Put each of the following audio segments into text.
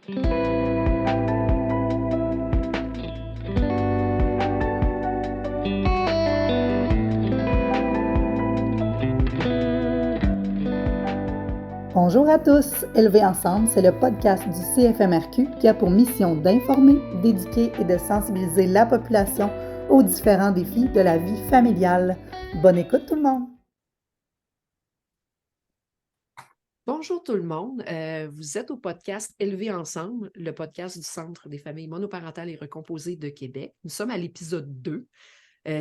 Bonjour à tous! Élever ensemble, c'est le podcast du CFMRQ qui a pour mission d'informer, d'éduquer et de sensibiliser la population aux différents défis de la vie familiale. Bonne écoute tout le monde! Bonjour tout le monde, vous êtes au podcast Élever ensemble, le podcast du Centre des familles monoparentales et recomposées de Québec. Nous sommes à l'épisode 2.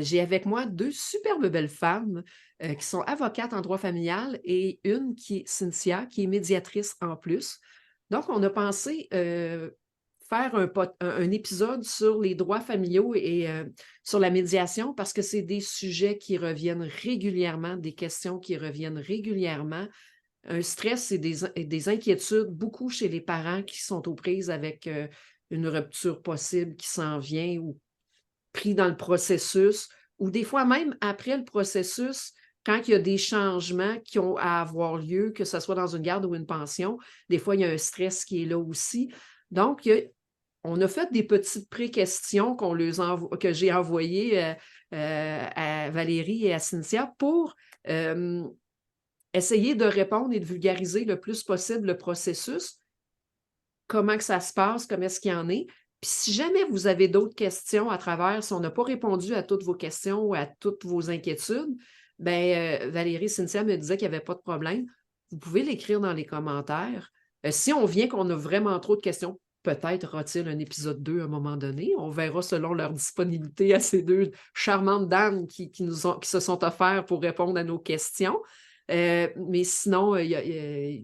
J'ai avec moi deux superbes belles femmes qui sont avocates en droit familial et une qui est Cynthia, qui est médiatrice en plus. Donc, on a pensé faire un épisode sur les droits familiaux et sur la médiation parce que c'est des sujets qui reviennent régulièrement, des questions qui reviennent régulièrement. Un stress et des inquiétudes beaucoup chez les parents qui sont aux prises avec une rupture possible qui s'en vient ou pris dans le processus, ou des fois même après le processus, quand il y a des changements qui ont à avoir lieu, que ce soit dans une garde ou une pension, des fois, il y a un stress qui est là aussi. Donc, on a fait des petites pré-questions que j'ai envoyées à Valérie et à Cynthia pour essayer de répondre et de vulgariser le plus possible le processus, comment que ça se passe, comment est-ce qu'il y en est. Puis si jamais vous avez d'autres questions à travers, si on n'a pas répondu à toutes vos questions ou à toutes vos inquiétudes, bien, Valérie, Cynthia me disait qu'il n'y avait pas de problème. Vous pouvez l'écrire dans les commentaires. Si on vient qu'on a vraiment trop de questions, peut-être aura-t-il un épisode 2 à un moment donné. On verra selon leur disponibilité à ces deux charmantes dames qui se sont offertes pour répondre à nos questions. Mais sinon, je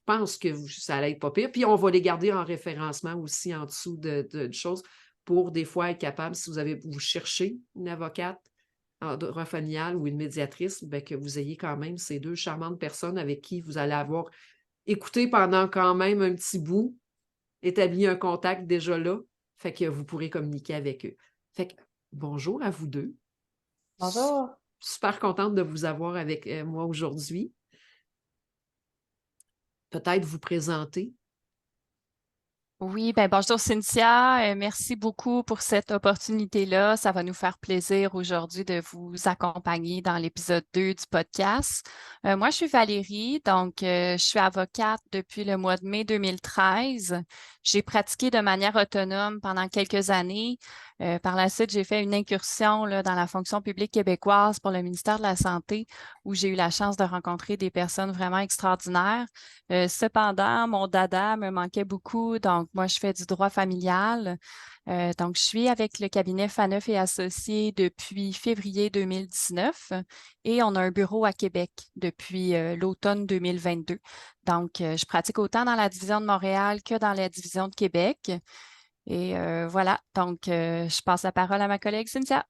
pense que ça allait être pas pire. Puis on va les garder en référencement aussi en dessous de choses pour des fois être capable, si vous cherchez une avocate en droit familial ou une médiatrice, bien, que vous ayez quand même ces deux charmantes personnes avec qui vous allez avoir écouté pendant quand même un petit bout, établi un contact déjà là, fait que vous pourrez communiquer avec eux. Fait que bonjour à vous deux. Bonjour. Super contente de vous avoir avec moi aujourd'hui. Peut-être vous présenter. Oui, bonjour Cynthia. Merci beaucoup pour cette opportunité-là. Ça va nous faire plaisir aujourd'hui de vous accompagner dans l'épisode 2 du podcast. Moi, je suis Valérie, donc je suis avocate depuis le mois de mai 2013. J'ai pratiqué de manière autonome pendant quelques années. Par la suite, j'ai fait une incursion là, dans la fonction publique québécoise pour le ministère de la Santé, où j'ai eu la chance de rencontrer des personnes vraiment extraordinaires. Cependant, mon dada me manquait beaucoup, donc moi, je fais du droit familial. Donc, je suis avec le cabinet Faneuf et Associés depuis février 2019 et on a un bureau à Québec depuis l'automne 2022. Donc, je pratique autant dans la division de Montréal que dans la division de Québec. Et voilà, donc je passe la parole à ma collègue Cynthia.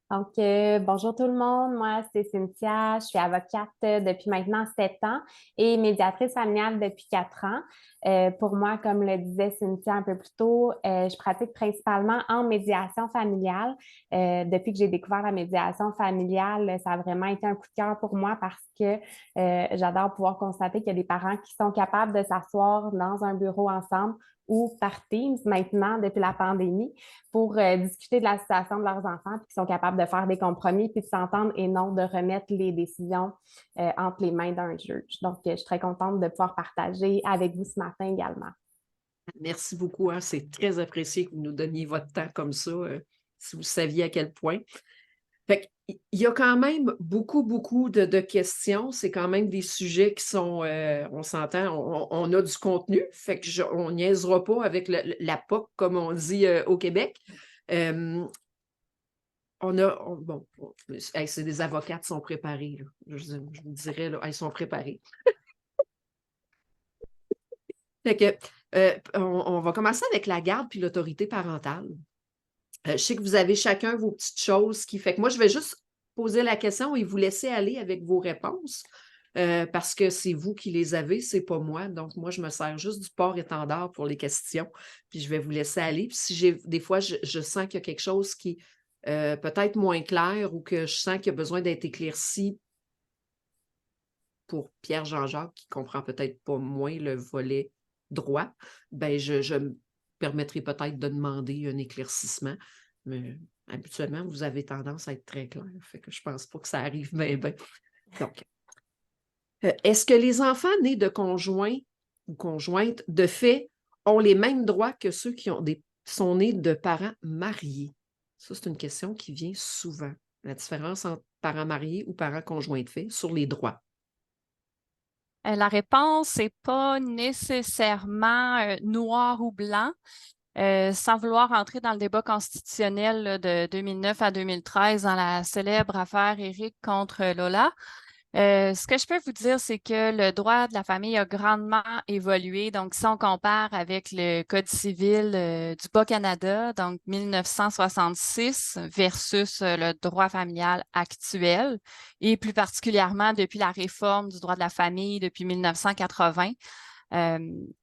Donc, bonjour tout le monde. Moi, c'est Cynthia. Je suis avocate depuis maintenant 7 ans et médiatrice familiale depuis 4 ans. Pour moi, comme le disait Cynthia un peu plus tôt, je pratique principalement en médiation familiale. Depuis que j'ai découvert la médiation familiale, ça a vraiment été un coup de cœur pour moi parce que j'adore pouvoir constater qu'il y a des parents qui sont capables de s'asseoir dans un bureau ensemble ou par Teams maintenant depuis la pandémie pour discuter de la situation de leurs enfants puis qui sont capables de faire des compromis puis de s'entendre et non de remettre les décisions entre les mains d'un juge. Donc, je suis très contente de pouvoir partager avec vous ce matin également. Merci beaucoup. Hein? C'est très apprécié que vous nous donniez votre temps comme ça, si vous saviez à quel point. Fait qu'il y a quand même beaucoup de questions. C'est quand même des sujets qui sont, on s'entend, on a du contenu. Fait que on niaisera pas avec la POC, comme on dit au Québec. C'est des avocats qui sont préparés. Là. Je vous dirais, là, elles sont préparées. Fait que, on va commencer avec la garde puis l'autorité parentale. Je sais que vous avez chacun vos petites choses qui fait que moi, je vais juste poser la question et vous laisser aller avec vos réponses parce que c'est vous qui les avez, c'est pas moi. Donc, moi, je me sers juste du port-étendard pour les questions, puis je vais vous laisser aller. Puis si des fois, je sens qu'il y a quelque chose qui est peut-être moins clair ou que je sens qu'il y a besoin d'être éclairci pour Pierre Jean-Jacques, qui comprend peut-être pas moins le volet droit, ben je me permettrai peut-être de demander un éclaircissement. Mais habituellement, vous avez tendance à être très clair. Fait que je ne pense pas que ça arrive bien. Donc, est-ce que les enfants nés de conjoints ou conjointes, de fait, ont les mêmes droits que ceux qui sont nés de parents mariés? Ça, c'est une question qui vient souvent. La différence entre parents mariés ou parents conjoints de fait sur les droits. La réponse n'est pas nécessairement noir ou blanc. Sans vouloir entrer dans le débat constitutionnel là, de 2009 à 2013 dans la célèbre affaire Éric contre Lola, ce que je peux vous dire, c'est que le droit de la famille a grandement évolué. Donc, si on compare avec le Code civil du Bas-Canada, donc 1966 versus le droit familial actuel, et plus particulièrement depuis la réforme du droit de la famille depuis 1980,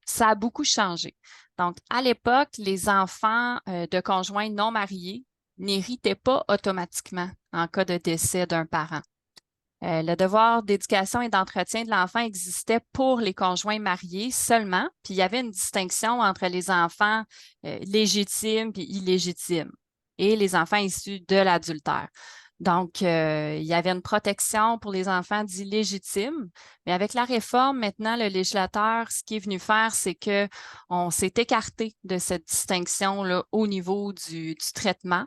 ça a beaucoup changé. Donc, à l'époque, les enfants de conjoints non mariés n'héritaient pas automatiquement en cas de décès d'un parent. Le devoir d'éducation et d'entretien de l'enfant existait pour les conjoints mariés seulement, puis il y avait une distinction entre les enfants légitimes et illégitimes et les enfants issus de l'adultère. Donc, il y avait une protection pour les enfants dits légitimes, mais avec la réforme, maintenant, le législateur, ce qu'il est venu faire, c'est qu'on s'est écarté de cette distinction-là au niveau du traitement.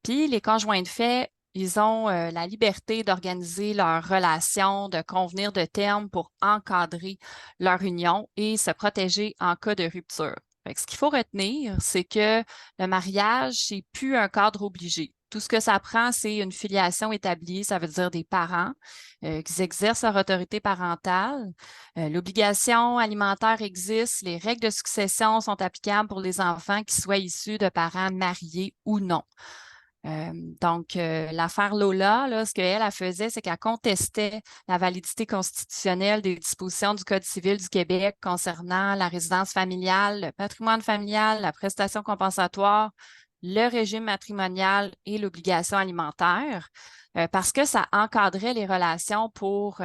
Puis, les conjoints de fait, ils ont la liberté d'organiser leurs relations, de convenir de termes pour encadrer leur union et se protéger en cas de rupture. Fait que ce qu'il faut retenir, c'est que le mariage, c'est plus un cadre obligé. Tout ce que ça prend, c'est une filiation établie, ça veut dire des parents qui exercent leur autorité parentale. L'obligation alimentaire existe, les règles de succession sont applicables pour les enfants qui soient issus de parents mariés ou non. Donc, l'affaire Lola, là, ce qu'elle faisait, c'est qu'elle contestait la validité constitutionnelle des dispositions du Code civil du Québec concernant la résidence familiale, le patrimoine familial, la prestation compensatoire, le régime matrimonial et l'obligation alimentaire, parce que ça encadrait les relations pour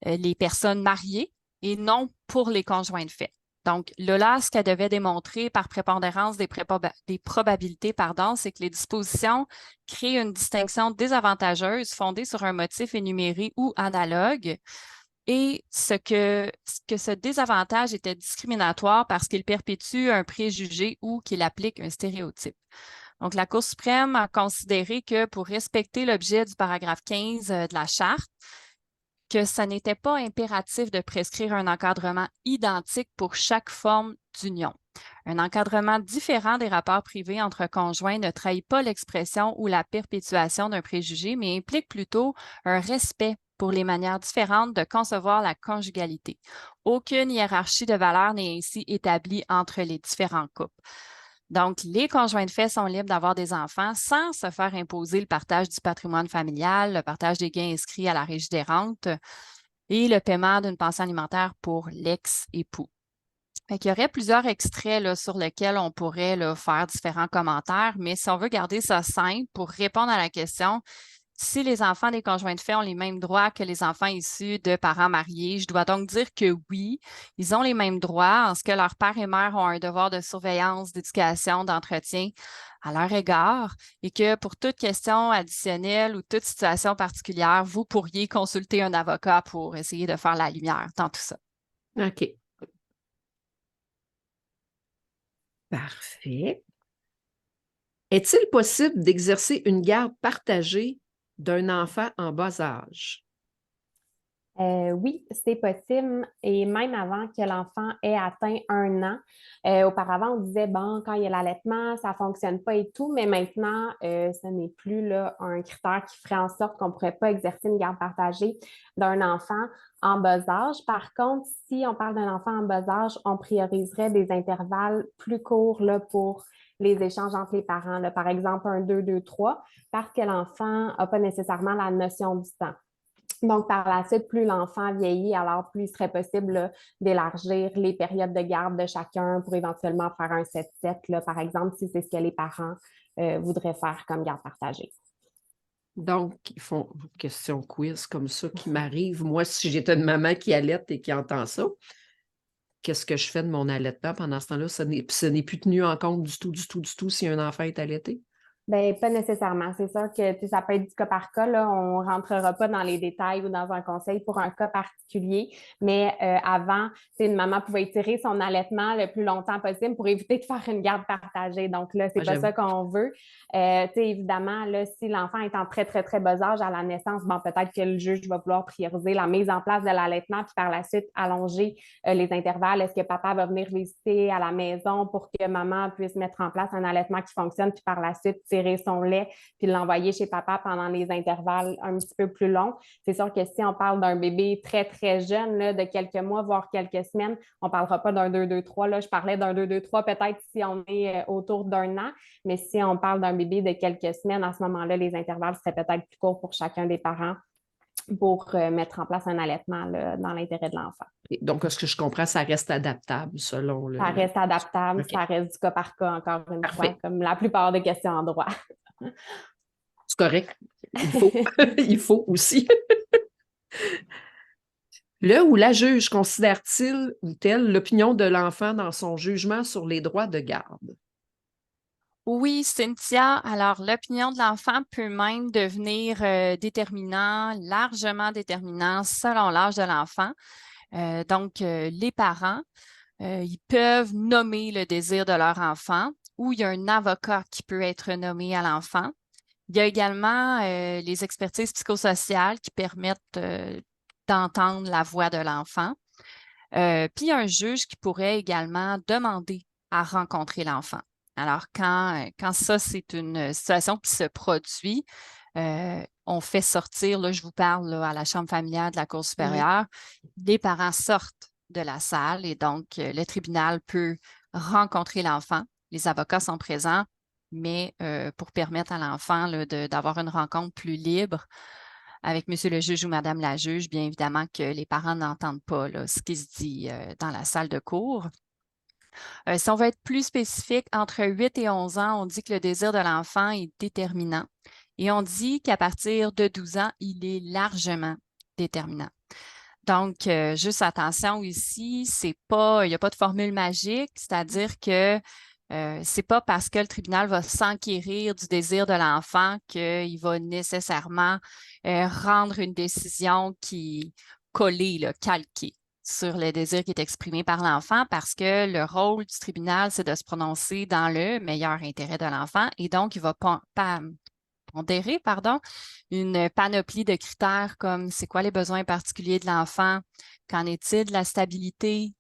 les personnes mariées et non pour les conjoints de fait. Donc, Lola, ce qu'elle devait démontrer par prépondérance des probabilités, c'est que les dispositions créent une distinction désavantageuse fondée sur un motif énuméré ou analogue et que ce désavantage était discriminatoire parce qu'il perpétue un préjugé ou qu'il applique un stéréotype. Donc, la Cour suprême a considéré que pour respecter l'objet du paragraphe 15 de la Charte, que ça n'était pas impératif de prescrire un encadrement identique pour chaque forme d'union. Un encadrement différent des rapports privés entre conjoints ne trahit pas l'expression ou la perpétuation d'un préjugé, mais implique plutôt un respect pour les manières différentes de concevoir la conjugalité. Aucune hiérarchie de valeurs n'est ainsi établie entre les différents couples. Donc, les conjoints de fait sont libres d'avoir des enfants sans se faire imposer le partage du patrimoine familial, le partage des gains inscrits à la Régie des rentes et le paiement d'une pension alimentaire pour l'ex-époux. Il y aurait plusieurs extraits là, sur lesquels on pourrait là, faire différents commentaires, mais si on veut garder ça simple pour répondre à la question, si les enfants des conjoints de fait ont les mêmes droits que les enfants issus de parents mariés, je dois donc dire que oui, ils ont les mêmes droits en ce que leurs père et mère ont un devoir de surveillance, d'éducation, d'entretien à leur égard et que pour toute question additionnelle ou toute situation particulière, vous pourriez consulter un avocat pour essayer de faire la lumière dans tout ça. OK. Parfait. Est-il possible d'exercer une garde partagée d'un enfant en bas âge? Oui, c'est possible et même avant que l'enfant ait atteint 1 an. Auparavant, on disait, bon, quand il y a l'allaitement, ça ne fonctionne pas et tout, mais maintenant, ce n'est plus là, un critère qui ferait en sorte qu'on ne pourrait pas exercer une garde partagée d'un enfant en bas âge. Par contre, si on parle d'un enfant en bas âge, on prioriserait des intervalles plus courts là, pour les échanges entre les parents. Là. Par exemple, 1, 2, 2, 3, parce que l'enfant n'a pas nécessairement la notion du temps. Donc, par la suite, plus l'enfant vieillit, alors plus il serait possible là, d'élargir les périodes de garde de chacun pour éventuellement faire un 7-7, là, par exemple, si c'est ce que les parents voudraient faire comme garde partagée. Donc, ils font une question quiz comme ça qui m'arrive. Moi, si j'étais une maman qui allaite et qui entend ça, qu'est-ce que je fais de mon allaitement pendant ce temps-là? Ce n'est plus tenu en compte du tout si un enfant est allaité? Ben, pas nécessairement. C'est sûr que tu sais, ça peut être du cas par cas, là. On rentrera pas dans les détails ou dans un conseil pour un cas particulier. Mais avant, tu sais, une maman pouvait étirer son allaitement le plus longtemps possible pour éviter de faire une garde partagée. Donc là, c'est Ah, pas j'avoue. ça qu'on veut. Tu sais, évidemment, là, si l'enfant est en très, très, très bas âge à la naissance, bon, peut-être que le juge va vouloir prioriser la mise en place de l'allaitement, puis par la suite allonger les intervalles. Est-ce que papa va venir visiter à la maison pour que maman puisse mettre en place un allaitement qui fonctionne, puis par la suite tirer son lait puis l'envoyer chez papa pendant les intervalles un petit peu plus longs. C'est sûr que si on parle d'un bébé très, très jeune, là, de quelques mois, voire quelques semaines, on ne parlera pas d'un 2-2-3. Là, je parlais d'un 2-2-3 peut-être si on est autour d'un an, mais si on parle d'un bébé de quelques semaines, à ce moment-là, les intervalles seraient peut-être plus courts pour chacun des parents pour mettre en place un allaitement là, dans l'intérêt de l'enfant. Et donc, ce que je comprends, ça reste adaptable selon Ça reste adaptable, OK. ça reste du cas par cas, encore une Parfait. fois, comme la plupart des questions en droit. C'est correct. Il faut. Il faut aussi. Le ou la juge considère-t-il ou telle l'opinion de l'enfant dans son jugement sur les droits de garde? Oui, Cynthia. Alors, l'opinion de l'enfant peut même devenir largement déterminant selon l'âge de l'enfant. Donc, les parents, ils peuvent nommer le désir de leur enfant ou il y a un avocat qui peut être nommé à l'enfant. Il y a également les expertises psychosociales qui permettent d'entendre la voix de l'enfant. Puis, il y a un juge qui pourrait également demander à rencontrer l'enfant. Alors, quand ça, c'est une situation qui se produit, on fait sortir, là, je vous parle là, à la chambre familiale de la Cour supérieure, les parents sortent de la salle et donc le tribunal peut rencontrer l'enfant. Les avocats sont présents, mais pour permettre à l'enfant là, d'avoir une rencontre plus libre avec monsieur le juge ou madame la juge, bien évidemment que les parents n'entendent pas là, ce qui se dit dans la salle de cours. Si on veut être plus spécifique, entre 8 et 11 ans, on dit que le désir de l'enfant est déterminant. Et on dit qu'à partir de 12 ans, il est largement déterminant. Donc, juste attention ici, il n'y a pas de formule magique, c'est-à-dire que c'est pas parce que le tribunal va s'enquérir du désir de l'enfant qu'il va nécessairement rendre une décision qui collée, là, calquée sur le désir qui est exprimé par l'enfant parce que le rôle du tribunal, c'est de se prononcer dans le meilleur intérêt de l'enfant et donc il va pondérer, une panoplie de critères comme c'est quoi les besoins particuliers de l'enfant, qu'en est-il de la stabilité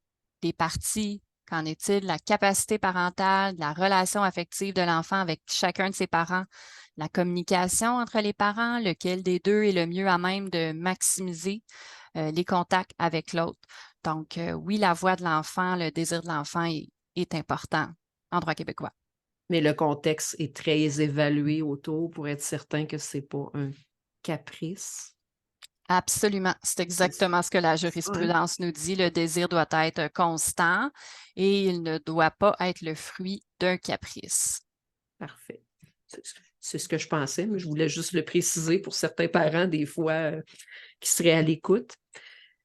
des parties, qu'en est-il de la capacité parentale, de la relation affective de l'enfant avec chacun de ses parents, la communication entre les parents, lequel des deux est le mieux à même de maximiser les contacts avec l'autre. Donc, oui, la voix de l'enfant, le désir de l'enfant est important en droit québécois. Mais le contexte est très évalué autour pour être certain que ce n'est pas un caprice. Absolument. C'est exactement ce que la jurisprudence nous dit. Le désir doit être constant et il ne doit pas être le fruit d'un caprice. Parfait. C'est ce que je pensais, mais je voulais juste le préciser pour certains parents, des fois, qui seraient à l'écoute.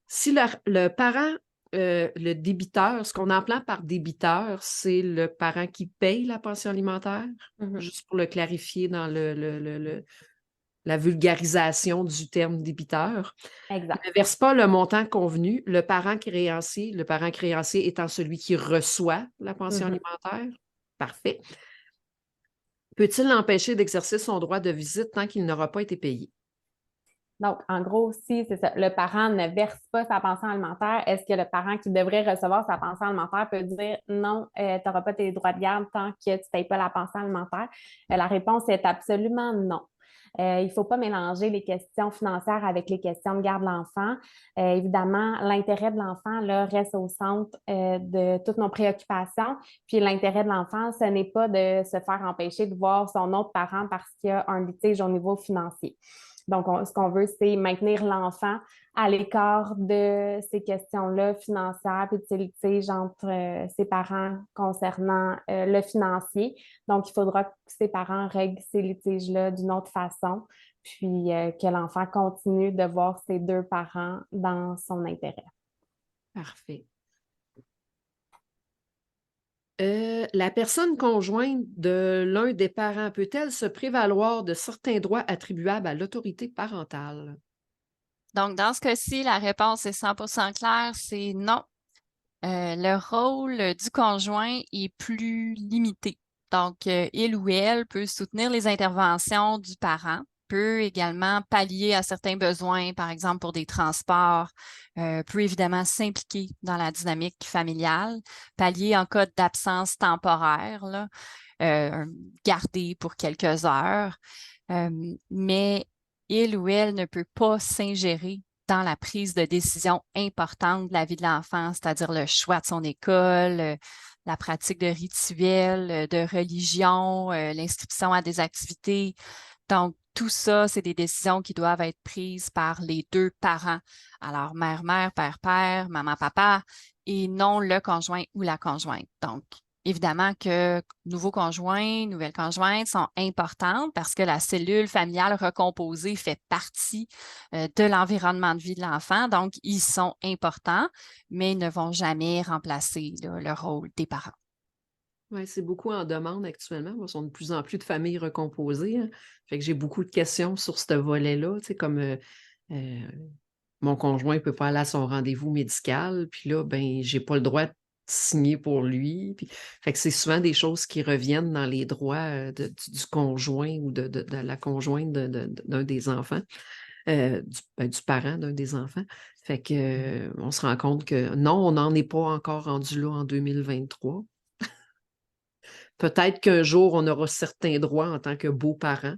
Si le parent, le débiteur, ce qu'on entend par débiteur, c'est le parent qui paye la pension alimentaire, juste pour le clarifier dans la vulgarisation du terme débiteur. Exact. Ne verse pas le montant convenu, le parent créancier étant celui qui reçoit la pension alimentaire. Parfait. Peut-il l'empêcher d'exercer son droit de visite tant qu'il n'aura pas été payé? Donc, en gros, si c'est ça, le parent ne verse pas sa pension alimentaire, est-ce que le parent qui devrait recevoir sa pension alimentaire peut dire non, tu n'auras pas tes droits de garde tant que tu ne payes pas la pension alimentaire? La réponse est absolument non. Il ne faut pas mélanger les questions financières avec les questions de garde de l'enfant. Évidemment, l'intérêt de l'enfant là, reste au centre de toutes nos préoccupations. Puis l'intérêt de l'enfant, ce n'est pas de se faire empêcher de voir son autre parent parce qu'il y a un litige au niveau financier. Donc, ce qu'on veut, c'est maintenir l'enfant à l'écart de ces questions-là financières puis de ces litiges entre ses parents concernant le financier. Donc, il faudra que ses parents règlent ces litiges-là d'une autre façon, puis que l'enfant continue de voir ses deux parents dans son intérêt. Parfait. La personne conjointe de l'un des parents peut-elle se prévaloir de certains droits attribuables à l'autorité parentale? Donc, dans ce cas-ci, la réponse est 100% claire, c'est non. Le rôle du conjoint est plus limité. Donc, il ou elle peut soutenir les interventions du parent, peut également pallier à certains besoins, par exemple pour des transports, peut évidemment s'impliquer dans la dynamique familiale, pallier en cas d'absence temporaire, là, garder pour quelques heures, mais il ou elle ne peut pas s'ingérer dans la prise de décision importante de la vie de l'enfant, c'est-à-dire le choix de son école, la pratique de rituels, de religion, l'inscription à des activités. Donc, tout ça, c'est des décisions qui doivent être prises par les deux parents. Alors, mère-mère, père-père, maman-papa, et non le conjoint ou la conjointe. Donc, évidemment que nouveaux conjoints, nouvelles conjointes sont importantes parce que la cellule familiale recomposée fait partie de l'environnement de vie de l'enfant. Donc, ils sont importants, mais ils ne vont jamais remplacer là, le rôle des parents. Oui, c'est beaucoup en demande actuellement. Parce qu'on a de plus en plus de familles recomposées. Hein. Fait que j'ai beaucoup de questions sur ce volet-là. Tu sais, comme mon conjoint ne peut pas aller à son rendez-vous médical, puis là, ben, j'ai pas le droit de signer pour lui. Puis, fait que c'est souvent des choses qui reviennent dans les droits du conjoint ou de la conjointe d'un des enfants, du parent d'un des enfants. Fait que on se rend compte que non, on n'en est pas encore rendu là en 2023. Peut-être qu'un jour, on aura certains droits en tant que beaux-parents,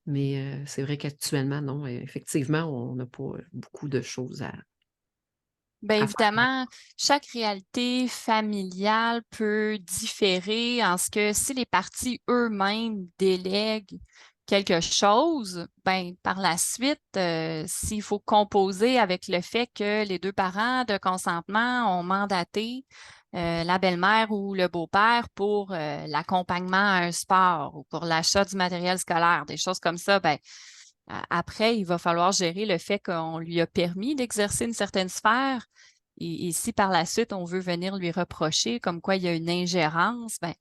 mais c'est vrai qu'actuellement, non, effectivement, on n'a pas beaucoup de choses Bien à faire. évidemment, chaque réalité familiale peut différer en ce que si les parties eux-mêmes délèguent quelque chose, ben par la suite, s'il faut composer avec le fait que les deux parents de consentement ont mandaté la belle-mère ou le beau-père pour l'accompagnement à un sport ou pour l'achat du matériel scolaire, des choses comme ça, ben après, il va falloir gérer le fait qu'on lui a permis d'exercer une certaine sphère. Et si par la suite, on veut venir lui reprocher comme quoi il y a une ingérence, ben,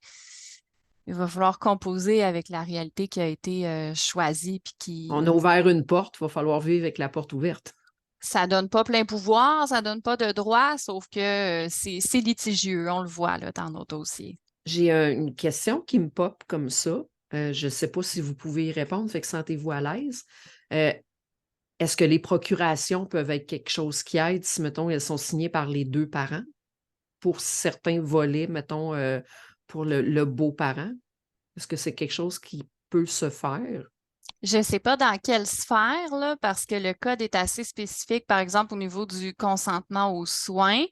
il va falloir composer avec la réalité qui a été choisie, puis On a ouvert une porte, il va falloir vivre avec la porte ouverte. ça donne pas plein pouvoir, ça donne pas de droit, sauf que c'est litigieux, on le voit là, dans nos dossiers. J'ai une question qui me pop comme ça. Je ne sais pas si vous pouvez y répondre, fait que sentez-vous à l'aise. Est-ce que les procurations peuvent être quelque chose qui aide si, mettons, elles sont signées par les deux parents pour certains volets, mettons, pour le beau-parent? Est-ce que c'est quelque chose qui peut se faire? Je ne sais pas dans quelle sphère, là, parce que le code est assez spécifique, par exemple, au niveau du consentement aux soins.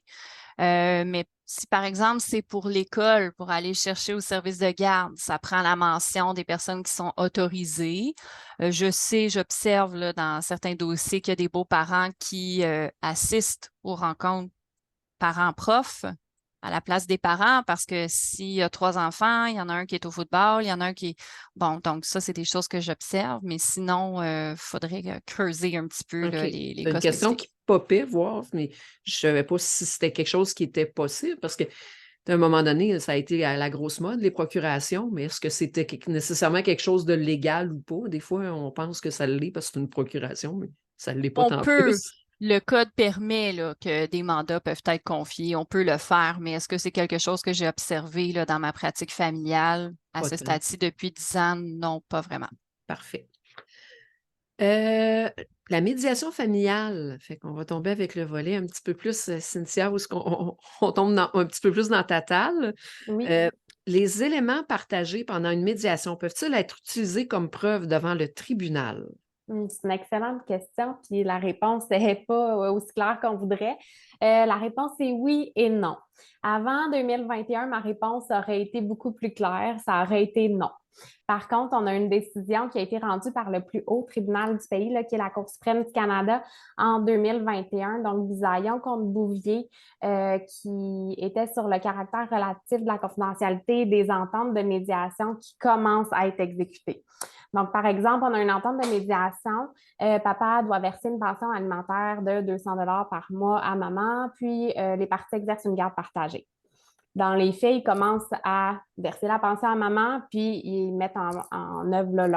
Mais si, par exemple, c'est pour l'école, pour aller chercher au service de garde, ça prend la mention des personnes qui sont autorisées. J'observe là, dans certains dossiers qu'il y a des beaux-parents qui assistent aux rencontres parents-profs à la place des parents parce que s'il y a 3 enfants, il y en a un qui est au football, il y en a un qui est... Bon, donc ça, c'est des choses que j'observe, mais sinon, il faudrait creuser un petit peu là, OK. les C'est cas une question spécifiques. qui popait, voir, mais je ne savais pas si c'était quelque chose qui était possible parce que à un moment donné, ça a été à la grosse mode, les procurations, mais est-ce que c'était nécessairement quelque chose de légal ou pas? Des fois, on pense que ça l'est parce que c'est une procuration, mais ça ne l'est pas On tant peut, plus. le code permet là, que des mandats peuvent être confiés, on peut le faire, mais est-ce que c'est quelque chose que j'ai observé là, dans ma pratique familiale à Pas ce tant. stade-ci depuis 10 ans? Non, pas vraiment. Parfait. La médiation familiale, fait qu'on va tomber avec le volet un petit peu plus, Cynthia, où est-ce qu'on tombe un petit peu plus dans ta table. Oui. Les éléments partagés pendant une médiation peuvent-ils être utilisés comme preuve devant le tribunal? C'est une excellente question, puis la réponse n'est pas aussi claire qu'on voudrait. La réponse est oui et non. Avant 2021, ma réponse aurait été beaucoup plus claire, ça aurait été non. Par contre, on a une décision qui a été rendue par le plus haut tribunal du pays, là, qui est la Cour suprême du Canada en 2021, donc Bisaillon contre Bouvier, qui était sur le caractère relatif de la confidentialité des ententes de médiation qui commencent à être exécutées. Donc, par exemple, on a une entente de médiation. Papa doit verser une pension alimentaire de 200 $ par mois à maman, puis les parties exercent une garde partagée. dans les faits, ils commencent à verser la pension à maman, puis ils mettent en œuvre là,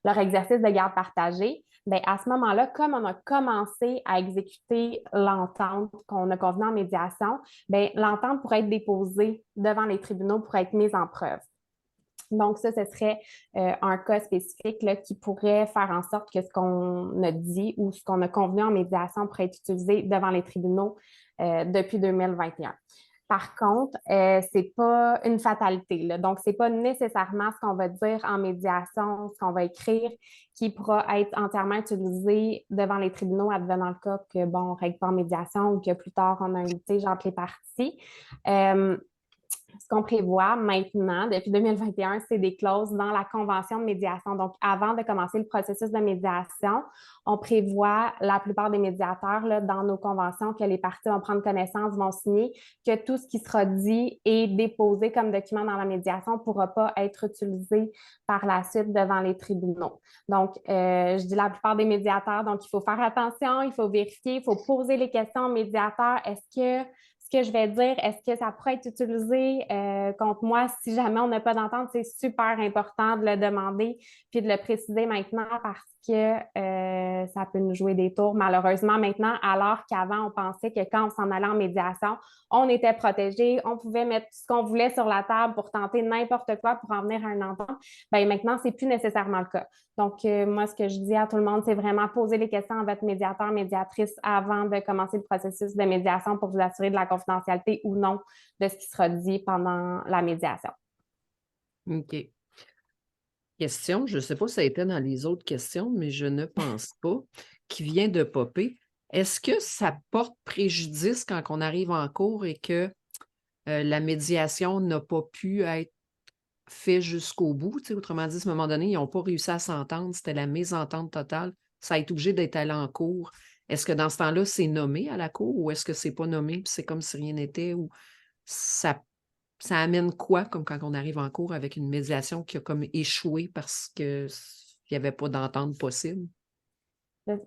leur exercice de garde partagée. Bien, à ce moment-là, comme on a commencé à exécuter l'entente qu'on a convenue en médiation, bien, l'entente pourrait être déposée devant les tribunaux pour être mise en preuve. Donc, ça, ce serait un cas spécifique là, qui pourrait faire en sorte que ce qu'on a dit ou ce qu'on a convenu en médiation pourrait être utilisé devant les tribunaux depuis 2021. Par contre, c'est pas une fatalité, là. Donc, c'est pas nécessairement ce qu'on va dire en médiation, ce qu'on va écrire, qui pourra être entièrement utilisé devant les tribunaux, advenant le cas que, bon, on règle pas en médiation ou que plus tard, on a un litige entre les parties. Ce qu'on prévoit maintenant, depuis 2021, c'est des clauses dans la convention de médiation. Donc, avant de commencer le processus de médiation, on prévoit, la plupart des médiateurs, là, dans nos conventions, que les parties vont prendre connaissance, vont signer, que tout ce qui sera dit et déposé comme document dans la médiation ne pourra pas être utilisé par la suite devant les tribunaux. Donc, je dis la plupart des médiateurs, donc il faut faire attention, il faut vérifier, il faut poser les questions au médiateur. Est-ce que ce que je vais dire, est-ce que ça pourrait être utilisé contre moi si jamais on n'a pas d'entente? C'est super important de le demander puis de le préciser maintenant parce que ça peut nous jouer des tours, malheureusement, maintenant, alors qu'avant, on pensait que quand on s'en allait en médiation, on était protégé, on pouvait mettre ce qu'on voulait sur la table pour tenter n'importe quoi pour en venir à une entente. Bien, maintenant, c'est plus nécessairement le cas. Donc, moi, ce que je dis à tout le monde, c'est vraiment poser les questions à votre médiateur, médiatrice avant de commencer le processus de médiation pour vous assurer de la confidentialité ou non de ce qui sera dit pendant la médiation. OK. Question, je ne sais pas si ça a été dans les autres questions, mais je ne pense pas, qui vient de popper. Est-ce que ça porte préjudice quand on arrive en cours et que la médiation n'a pas pu être faite jusqu'au bout? Autrement dit, à ce moment donné, ils n'ont pas réussi à s'entendre, c'était la mésentente totale. Ça a été obligé d'être allé en cours. Est-ce que dans ce temps-là, c'est nommé à la cour ou est-ce que c'est pas nommé puis c'est comme si rien n'était ou ça amène quoi comme quand on arrive en cours avec une médiation qui a comme échoué parce qu'il n'y avait pas d'entente possible?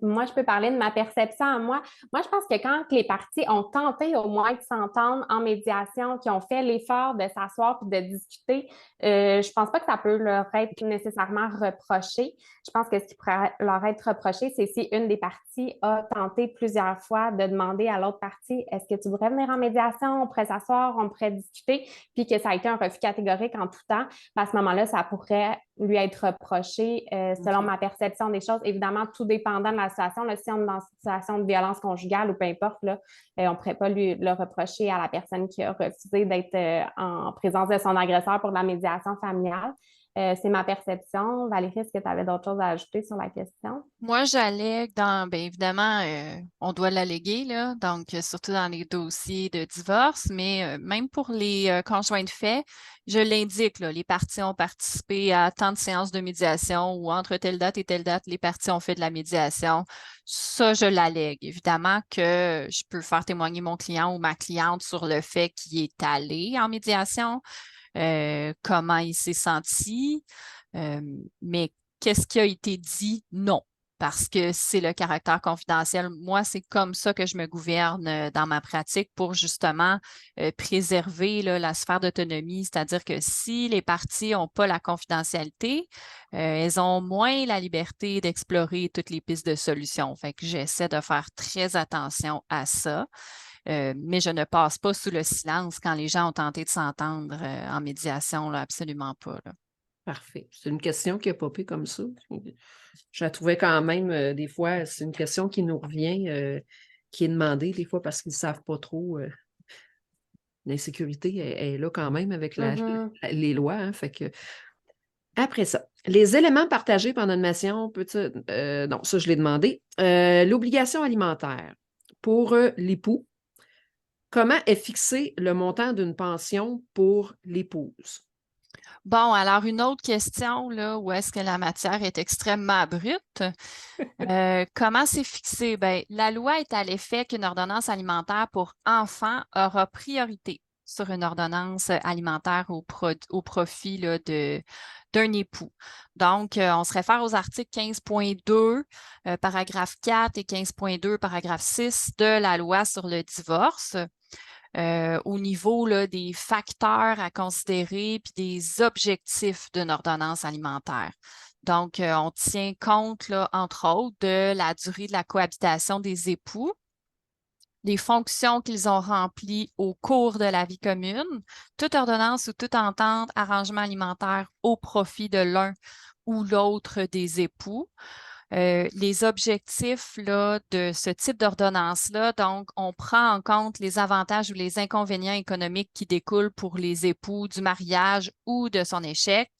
Moi, je peux parler de ma perception à moi. Moi, je pense que quand les parties ont tenté au moins de s'entendre en médiation, qui ont fait l'effort de s'asseoir et de discuter, je pense pas que ça peut leur être nécessairement reproché. Je pense que ce qui pourrait leur être reproché, c'est si une des parties a tenté plusieurs fois de demander à l'autre partie, est-ce que tu voudrais venir en médiation? On pourrait s'asseoir, on pourrait discuter, puis que ça a été un refus catégorique en tout temps. À ce moment-là, ça pourrait lui être reproché selon ma perception des choses. Évidemment, tout dépendant de la situation. Là, si on est dans une situation de violence conjugale ou peu importe, là, on ne pourrait pas le reprocher à la personne qui a refusé d'être en présence de son agresseur pour de la médiation familiale. C'est ma perception. Valérie, est-ce que tu avais d'autres choses à ajouter sur la question? Moi, j'allègue bien évidemment, on doit l'alléguer, là, donc surtout dans les dossiers de divorce, mais même pour les conjoints de fait, je l'indique, là, les parties ont participé à tant de séances de médiation ou entre telle date et telle date, les parties ont fait de la médiation. Ça, je l'allègue. Évidemment que je peux faire témoigner mon client ou ma cliente sur le fait qu'il est allé en médiation, comment il s'est senti, mais qu'est-ce qui a été dit? Non, parce que c'est le caractère confidentiel. Moi, c'est comme ça que je me gouverne dans ma pratique pour justement préserver là, la sphère d'autonomie, c'est-à-dire que si les parties n'ont pas la confidentialité, elles ont moins la liberté d'explorer toutes les pistes de solutions. Fait que j'essaie de faire très attention à ça. Mais je ne passe pas sous le silence quand les gens ont tenté de s'entendre en médiation, là, absolument pas. Là. Parfait. C'est une question qui a popé comme ça. Je la trouvais quand même, des fois, c'est une question qui nous revient, qui est demandée des fois parce qu'ils ne savent pas trop. L'insécurité est là quand même avec les lois. Hein, fait que... Après ça, les éléments partagés pendant une médiation, non, ça je l'ai demandé. L'obligation alimentaire pour l'époux. Comment est fixé le montant d'une pension pour l'épouse? Bon, alors une autre question, là, où est-ce que la matière est extrêmement brute? Comment c'est fixé? Bien, la loi est à l'effet qu'une ordonnance alimentaire pour enfants aura priorité sur une ordonnance alimentaire au profit là, d'un époux. Donc, on se réfère aux articles 15.2, paragraphe 4 et 15.2, paragraphe 6 de la loi sur le divorce. au niveau là, des facteurs à considérer puis des objectifs d'une ordonnance alimentaire. Donc, on tient compte, là, entre autres, de la durée de la cohabitation des époux, des fonctions qu'ils ont remplies au cours de la vie commune, toute ordonnance ou toute entente, arrangement alimentaire au profit de l'un ou l'autre des époux. Les objectifs là, de ce type d'ordonnance-là, donc, on prend en compte les avantages ou les inconvénients économiques qui découlent pour les époux du mariage ou de son échec,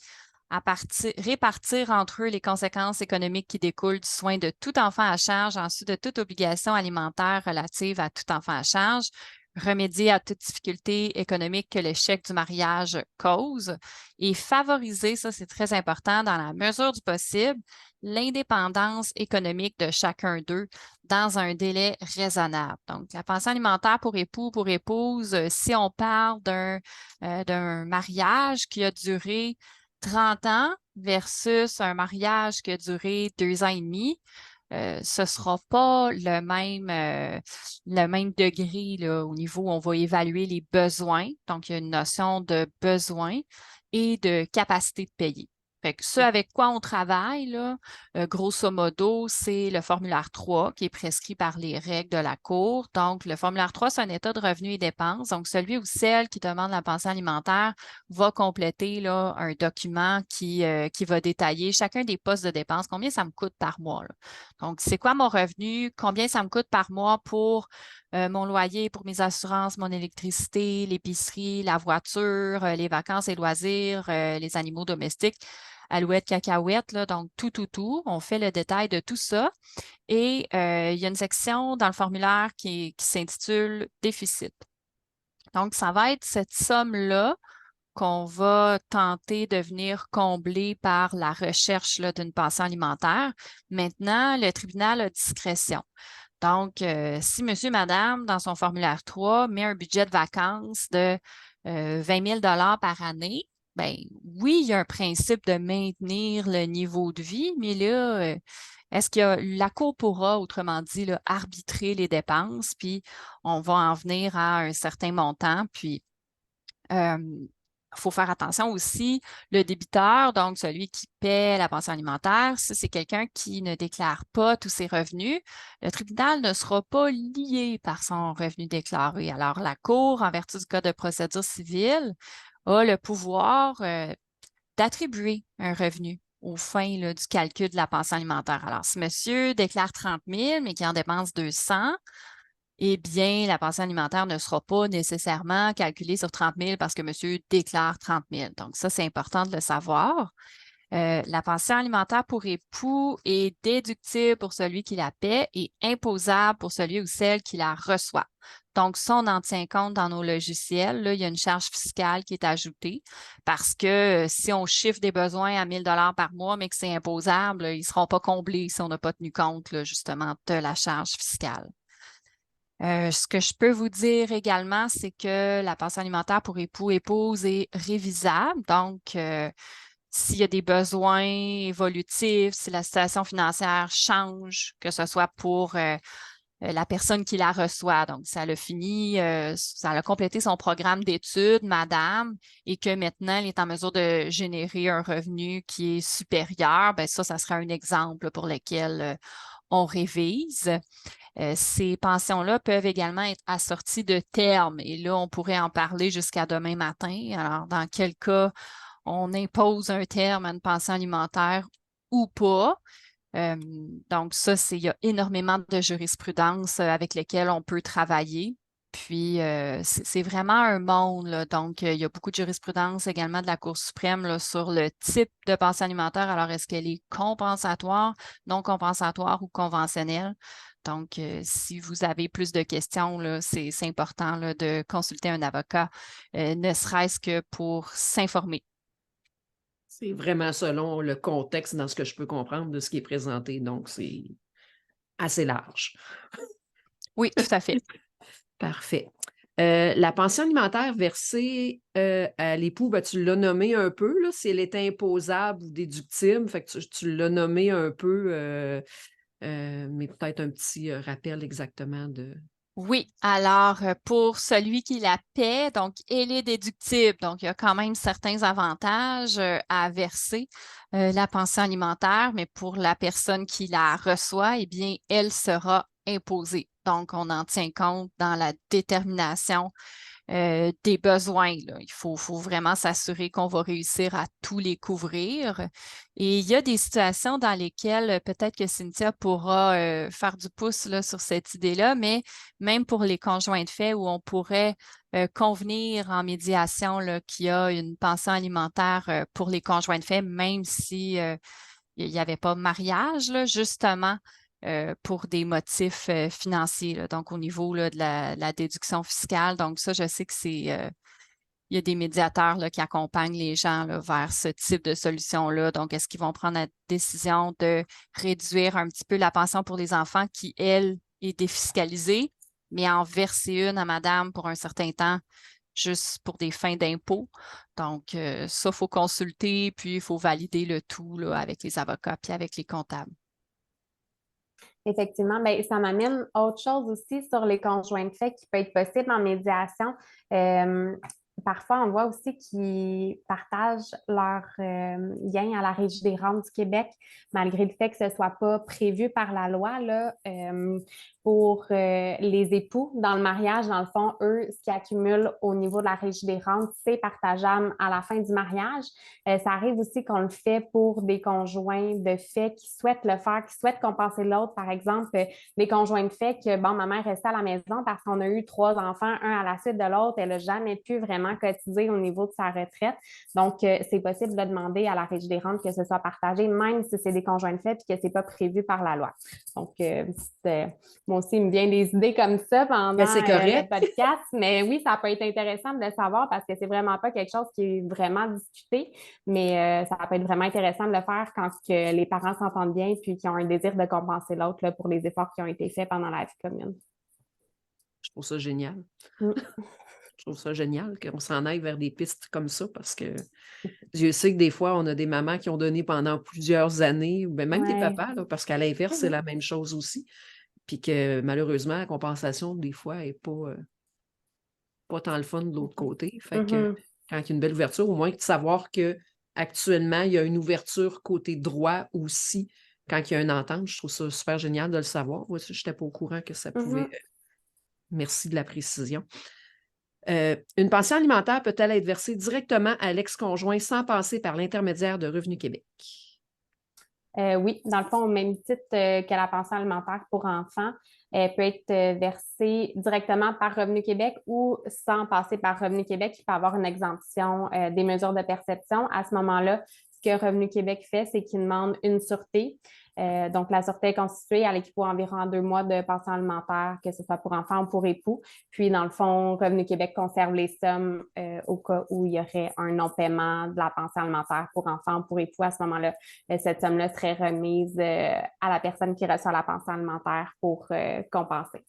répartir entre eux les conséquences économiques qui découlent du soin de tout enfant à charge, ensuite de toute obligation alimentaire relative à tout enfant à charge, remédier à toute difficulté économique que l'échec du mariage cause et favoriser, ça c'est très important, dans la mesure du possible, l'indépendance économique de chacun d'eux dans un délai raisonnable. Donc, la pension alimentaire pour époux, pour épouse, si on parle d'un mariage qui a duré 30 ans versus un mariage qui a duré 2 ans et demi, ce ne sera pas le même degré là, au niveau où on va évaluer les besoins. Donc, il y a une notion de besoin et de capacité de payer. Fait que ce avec quoi on travaille, là, grosso modo, c'est le formulaire 3 qui est prescrit par les règles de la Cour. Donc, le formulaire 3, c'est un état de revenus et dépenses. Donc, celui ou celle qui demande la pension alimentaire va compléter là, un document qui va détailler chacun des postes de dépenses, combien ça me coûte par mois. Là. Donc, c'est quoi mon revenu, combien ça me coûte par mois pour mon loyer, pour mes assurances, mon électricité, l'épicerie, la voiture, les vacances et loisirs, les animaux domestiques. Alouettes, cacahuètes, là, donc tout. On fait le détail de tout ça. Et il y a une section dans le formulaire qui s'intitule « Déficit ». Donc, ça va être cette somme-là qu'on va tenter de venir combler par la recherche d'une pension alimentaire. Maintenant, le tribunal a discrétion. Donc, si monsieur, madame, dans son formulaire 3, met un budget de vacances de 20 000 par année, bien, oui, il y a un principe de maintenir le niveau de vie, mais là, est-ce que la Cour pourra, autrement dit, là, arbitrer les dépenses, puis on va en venir à un certain montant, puis il faut faire attention aussi, le débiteur, donc celui qui paie la pension alimentaire, si c'est quelqu'un qui ne déclare pas tous ses revenus, le tribunal ne sera pas lié par son revenu déclaré. Alors, la Cour, en vertu du Code de procédure civile, a le pouvoir d'attribuer un revenu aux fins là, du calcul de la pension alimentaire. Alors, si monsieur déclare 30 000, mais qu'il en dépense 200, eh bien, la pension alimentaire ne sera pas nécessairement calculée sur 30 000 parce que monsieur déclare 30 000. Donc, ça, c'est important de le savoir. La pension alimentaire pour époux est déductible pour celui qui la paie et imposable pour celui ou celle qui la reçoit. Donc, ça, on en tient compte dans nos logiciels. Là, il y a une charge fiscale qui est ajoutée parce que si on chiffre des besoins à 1 000 par mois, mais que c'est imposable, là, ils ne seront pas comblés si on n'a pas tenu compte là, justement de la charge fiscale. Ce que je peux vous dire également, c'est que la pension alimentaire pour époux-épouse est révisable. Donc, s'il y a des besoins évolutifs, si la situation financière change, que ce soit pour la personne qui la reçoit. Donc, ça a fini, ça a complété son programme d'études, madame, et que maintenant, elle est en mesure de générer un revenu qui est supérieur, bien ça sera un exemple pour lequel on révise. Ces pensions-là peuvent également être assorties de termes. Et là, on pourrait en parler jusqu'à demain matin. Alors, dans quel cas on impose un terme à une pension alimentaire ou pas? Donc, ça, il y a énormément de jurisprudence avec lesquelles on peut travailler. Puis, c'est vraiment un monde, là. Donc, il y a beaucoup de jurisprudence également de la Cour suprême là, sur le type de pension alimentaire. Alors, est-ce qu'elle est compensatoire, non compensatoire ou conventionnelle? Donc, si vous avez plus de questions, là, c'est important là, de consulter un avocat, ne serait-ce que pour s'informer. C'est vraiment selon le contexte dans ce que je peux comprendre de ce qui est présenté. Donc, c'est assez large. Oui, tout à fait. Parfait. La pension alimentaire versée à l'époux, ben, tu l'as nommé un peu, là, si elle est imposable ou déductible. Fait que tu l'as nommé un peu, mais peut-être un petit rappel exactement de Oui, alors pour celui qui la paie, donc elle est déductible, donc il y a quand même certains avantages à verser la pension alimentaire, mais pour la personne qui la reçoit, eh bien, elle sera imposée. Donc, on en tient compte dans la détermination des besoins, là. Il faut vraiment s'assurer qu'on va réussir à tous les couvrir. Et il y a des situations dans lesquelles peut-être que Cynthia pourra faire du pouce là, sur cette idée-là, mais même pour les conjoints de fait où on pourrait convenir en médiation là, qu'il y a une pension alimentaire pour les conjoints de fait, même si il n'y avait pas mariage, là, justement, pour des motifs financiers, là, donc au niveau là, de la déduction fiscale. Donc, ça, je sais que il y a des médiateurs là, qui accompagnent les gens là, vers ce type de solution-là. Donc, est-ce qu'ils vont prendre la décision de réduire un petit peu la pension pour les enfants qui, elle, est défiscalisée, mais en verser une à madame pour un certain temps, juste pour des fins d'impôt. Donc, ça, il faut consulter, puis il faut valider le tout là, avec les avocats puis avec les comptables. Effectivement, bien, ça m'amène autre chose aussi sur les conjoints de fait qui peut être possible en médiation. Parfois, on voit aussi qu'ils partagent leurs gains à la Régie des rentes du Québec, malgré le fait que ce ne soit pas prévu par la loi là, pour les époux. Dans le mariage, dans le fond, eux, ce qu'ils accumulent au niveau de la Régie des rentes, c'est partageable à la fin du mariage. Ça arrive aussi qu'on le fait pour des conjoints de fait qui souhaitent le faire, qui souhaitent compenser l'autre. Par exemple, des conjoints de fait que, bon, ma mère restait à la maison parce qu'on a eu 3 enfants, un à la suite de l'autre. Elle n'a jamais pu vraiment cotiser au niveau de sa retraite. Donc, c'est possible de demander à la Régie des rentes que ce soit partagé, même si c'est des conjoints de fait et que ce n'est pas prévu par la loi. Donc, moi aussi, il me vient des idées comme ça pendant le podcast. Mais oui, ça peut être intéressant de le savoir parce que c'est vraiment pas quelque chose qui est vraiment discuté. Mais ça peut être vraiment intéressant de le faire quand que les parents s'entendent bien et qu'ils ont un désir de compenser l'autre là, pour les efforts qui ont été faits pendant la vie commune. Je trouve ça génial. Je trouve ça génial qu'on s'en aille vers des pistes comme ça parce que je sais que des fois, on a des mamans qui ont donné pendant plusieurs années, ou même des papas, là, parce qu'à l'inverse, c'est la même chose aussi. Puis que malheureusement, la compensation, des fois, n'est pas tant le fun de l'autre côté. Fait que quand il y a une belle ouverture, au moins de savoir qu'actuellement, il y a une ouverture côté droit aussi quand il y a une entente. Je trouve ça super génial de le savoir. Moi, je n'étais pas au courant que ça pouvait. Merci de la précision. Une pension alimentaire peut-elle être versée directement à l'ex-conjoint sans passer par l'intermédiaire de Revenu Québec? Oui, dans le fond, au même titre que la pension alimentaire pour enfants, elle peut être versée directement par Revenu Québec ou sans passer par Revenu Québec. Il peut y avoir une exemption des mesures de perception. À ce moment-là, ce que Revenu Québec fait, c'est qu'il demande une sûreté. Donc, la sûreté est constituée, elle équivaut à environ 2 mois de pension alimentaire, que ce soit pour enfants ou pour époux. Puis, dans le fond, Revenu Québec conserve les sommes au cas où il y aurait un non-paiement de la pension alimentaire pour enfants ou pour époux. À ce moment-là, cette somme-là serait remise à la personne qui reçoit la pension alimentaire pour compenser.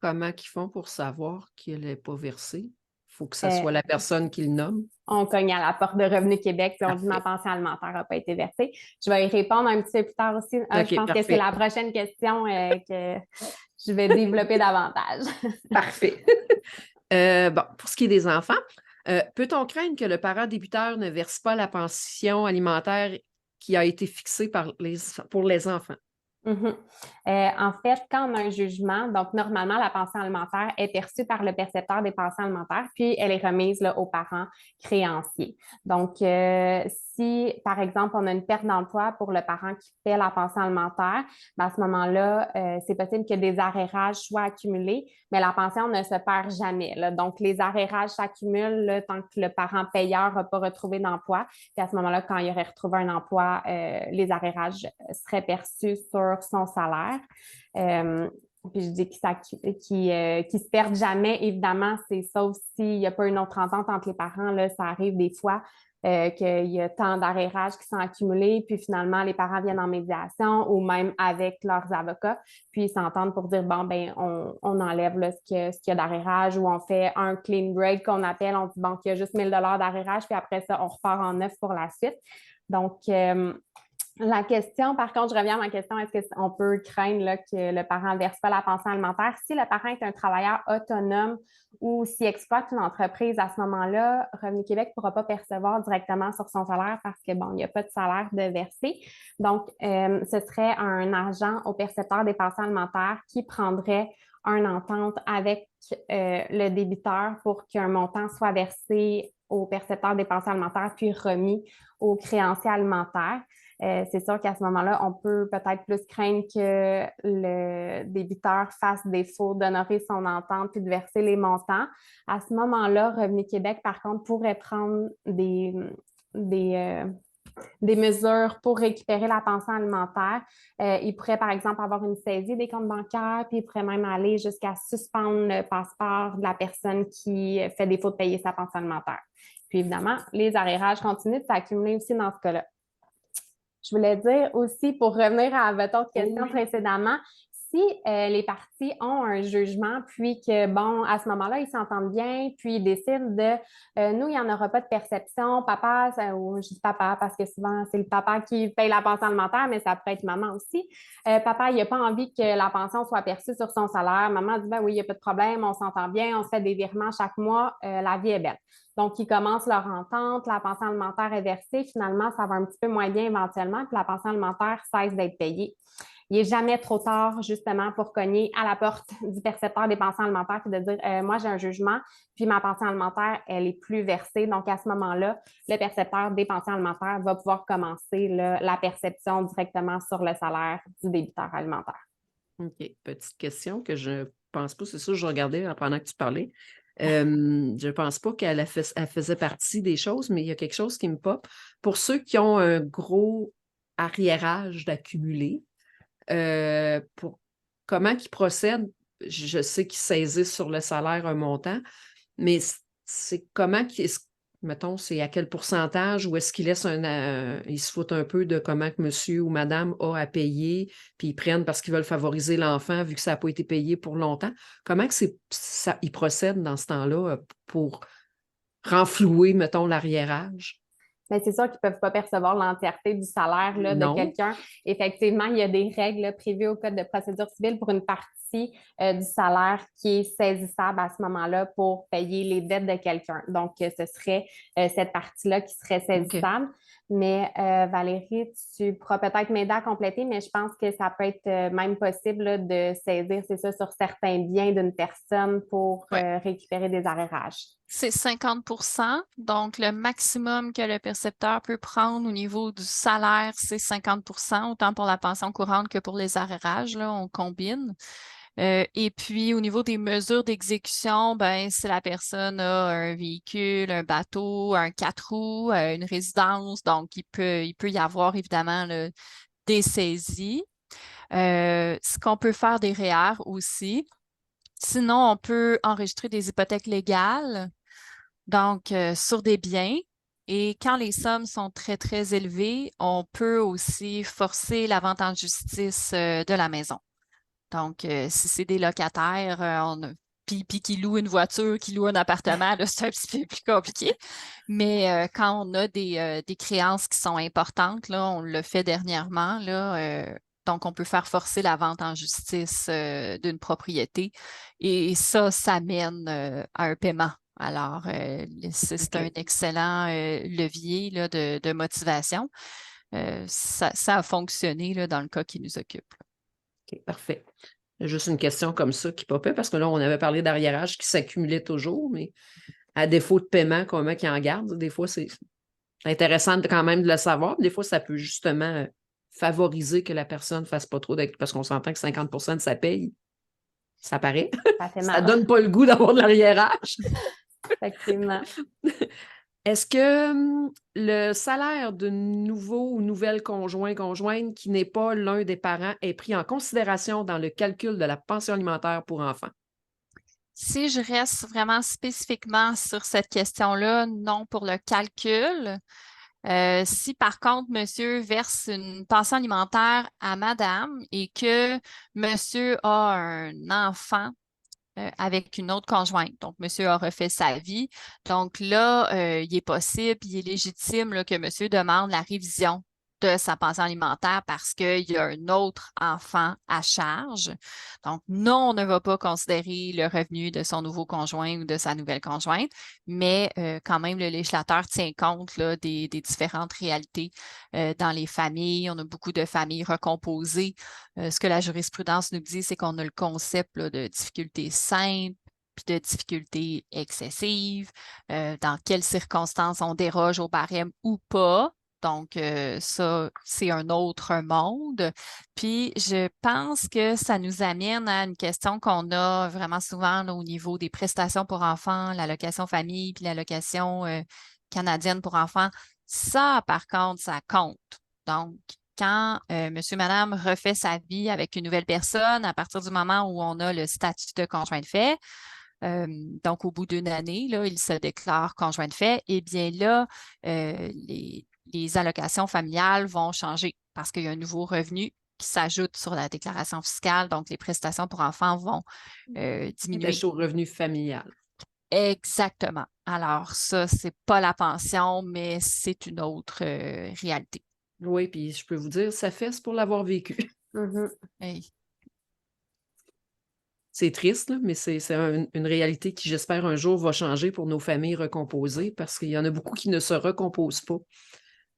Comment ils font pour savoir qu'elle n'est pas versée? Il faut que ce soit la personne qui le nomme. On cogne à la porte de Revenu Québec puis on dit ma pension alimentaire n'a pas été versée. Je vais y répondre un petit peu plus tard aussi. Je pense que c'est la prochaine question que je vais développer davantage. Parfait. Pour ce qui est des enfants, peut-on craindre que le parent débiteur ne verse pas la pension alimentaire qui a été fixée pour les enfants? En fait, quand on a un jugement, donc normalement, la pension alimentaire est perçue par le percepteur des pensions alimentaires, puis elle est remise là, aux parents créanciers. Donc, si, par exemple, on a une perte d'emploi pour le parent qui paie la pension alimentaire, à ce moment-là, c'est possible que des arrérages soient accumulés, mais la pension ne se perd jamais, là. Donc, les arrérages s'accumulent là, tant que le parent payeur n'a pas retrouvé d'emploi. Puis à ce moment-là, quand il aurait retrouvé un emploi, les arrérages seraient perçus sur son salaire. Puis je dis qu'ils se perdent jamais, évidemment, c'est sauf s'il n'y a pas une autre entente entre les parents, là, ça arrive des fois qu'il y a tant d'arrérages qui sont accumulés, puis finalement, les parents viennent en médiation ou même avec leurs avocats, puis ils s'entendent pour dire, bon, ben on enlève là, ce qu'il y a d'arrérage ou on fait un clean break qu'on appelle, on dit, bon, qu'il y a juste 1 000 $ d'arrérage, puis après ça, on repart en neuf pour la suite. Donc, La question, par contre, je reviens à ma question, est-ce qu'on peut craindre là, que le parent ne verse pas la pension alimentaire? Si le parent est un travailleur autonome ou s'il exploite une entreprise, à ce moment-là, Revenu Québec ne pourra pas percevoir directement sur son salaire parce que, bon, il n'y a pas de salaire de verser. Donc, ce serait un agent au percepteur des pensions alimentaires qui prendrait une entente avec le débiteur pour qu'un montant soit versé au percepteur des pensions alimentaires puis remis aux créanciers alimentaires. C'est sûr qu'à ce moment-là, on peut peut-être plus craindre que le débiteur fasse défaut d'honorer son entente puis de verser les montants. À ce moment-là, Revenu Québec, par contre, pourrait prendre des mesures pour récupérer la pension alimentaire. Il pourrait, par exemple, avoir une saisie des comptes bancaires, puis il pourrait même aller jusqu'à suspendre le passeport de la personne qui fait défaut de payer sa pension alimentaire. Puis évidemment, les arrérages continuent de s'accumuler aussi dans ce cas-là. Je voulais dire aussi, pour revenir à votre autre question précédemment, si les parties ont un jugement, puis que, bon, à ce moment-là, ils s'entendent bien, puis ils décident de, nous, il n'y en aura pas de perception, papa, ou je dis papa parce que souvent, c'est le papa qui paye la pension alimentaire, mais ça peut être maman aussi. Papa, il n'a pas envie que la pension soit perçue sur son salaire. Maman dit, ben oui, il n'y a pas de problème, on s'entend bien, on se fait des virements chaque mois, la vie est belle. Donc, ils commencent leur entente, la pension alimentaire est versée, finalement, ça va un petit peu moins bien éventuellement, puis la pension alimentaire cesse d'être payée. Il n'est jamais trop tard, justement, pour cogner à la porte du percepteur des pensions alimentaires et de dire moi, j'ai un jugement, puis ma pension alimentaire, elle est plus versée. Donc, à ce moment-là, le percepteur des pensions alimentaires va pouvoir commencer la perception directement sur le salaire du débiteur alimentaire. OK. Petite question que je pense pas, c'est ça, je regardais pendant que tu parlais. Je ne pense pas qu'elle faisait partie des choses, mais il y a quelque chose qui me pop. Pour ceux qui ont un gros arriérage d'accumuler, comment ils procèdent? Je sais qu'ils saisissent sur le salaire un montant, mais c'est comment mettons, c'est à quel pourcentage ou est-ce qu'ils laissent ils se foutent un peu de comment que monsieur ou madame a à payer, puis ils prennent parce qu'ils veulent favoriser l'enfant vu que ça n'a pas été payé pour longtemps. Comment que ils procèdent dans ce temps-là pour renflouer, mettons, l'arriérage? Mais c'est sûr qu'ils ne peuvent pas percevoir l'entièreté du salaire là, de quelqu'un. Effectivement, il y a des règles prévues au Code de procédure civile pour une partie du salaire qui est saisissable à ce moment-là pour payer les dettes de quelqu'un. Donc, ce serait cette partie-là qui serait saisissable. Okay. Mais Valérie, tu pourras peut-être m'aider à compléter, mais je pense que ça peut être même possible là, de saisir, c'est ça, sur certains biens d'une personne pour récupérer des arrérages. C'est 50%. Donc, le maximum que le percepteur peut prendre au niveau du salaire, c'est 50%, autant pour la pension courante que pour les arrérages. Là, on combine. Et puis, au niveau des mesures d'exécution, ben, si la personne a un véhicule, un bateau, un 4 roues, une résidence, donc il peut y avoir évidemment là, des saisies. Ce qu'on peut faire des REER aussi. Sinon, on peut enregistrer des hypothèques légales, donc sur des biens. Et quand les sommes sont très, très élevées, on peut aussi forcer la vente en justice de la maison. Donc, si c'est des locataires, puis qui louent une voiture, qui louent un appartement, là, c'est un petit peu plus compliqué. Mais quand on a des créances qui sont importantes, là, on l'a fait dernièrement, là, donc on peut faire forcer la vente en justice d'une propriété. Et ça mène à un paiement. Alors, c'est un excellent levier là, de motivation. Ça a fonctionné là, dans le cas qui nous occupe. OK, parfait. Juste une question comme ça qui popait, parce que là, on avait parlé d'arriérage qui s'accumulait toujours, mais à défaut de paiement, comment qu'ils en gardent? Des fois, c'est intéressant quand même de le savoir. Des fois, ça peut justement favoriser que la personne ne fasse pas trop parce qu'on s'entend que 50% de sa paye, ça paraît. Ça ne donne pas le goût d'avoir de l'arriérage. Effectivement. Est-ce que le salaire de nouveau ou nouvelle conjointe qui n'est pas l'un des parents est pris en considération dans le calcul de la pension alimentaire pour enfants? Si je reste vraiment spécifiquement sur cette question-là, non pour le calcul. Si par contre, monsieur verse une pension alimentaire à madame et que monsieur a un enfant avec une autre conjointe. Donc, monsieur a refait sa vie. Donc là, il est possible, il est légitime là, que monsieur demande la révision de sa pension alimentaire parce qu'il y a un autre enfant à charge. Donc, non, on ne va pas considérer le revenu de son nouveau conjoint ou de sa nouvelle conjointe, mais quand même, le législateur tient compte là, des différentes réalités dans les familles. On a beaucoup de familles recomposées. Ce que la jurisprudence nous dit, c'est qu'on a le concept là, de difficultés simples puis de difficultés excessives, dans quelles circonstances on déroge au barème ou pas. Donc, ça, c'est un autre monde. Puis, je pense que ça nous amène à une question qu'on a vraiment souvent là, au niveau des prestations pour enfants, l'allocation famille, puis l'allocation canadienne pour enfants. Ça, par contre, ça compte. Donc, quand monsieur, madame refait sa vie avec une nouvelle personne, à partir du moment où on a le statut de conjoint de fait, donc au bout d'une année, là, il se déclare conjoint de fait, eh bien là, les allocations familiales vont changer parce qu'il y a un nouveau revenu qui s'ajoute sur la déclaration fiscale, donc les prestations pour enfants vont diminuer. Attaché au revenu familial. Exactement. Alors ça, c'est pas la pension, mais c'est une autre réalité. Oui, puis je peux vous dire, ça fesse pour l'avoir vécu. Hey. C'est triste, là, mais c'est une réalité qui, j'espère, un jour va changer pour nos familles recomposées parce qu'il y en a beaucoup qui ne se recomposent pas,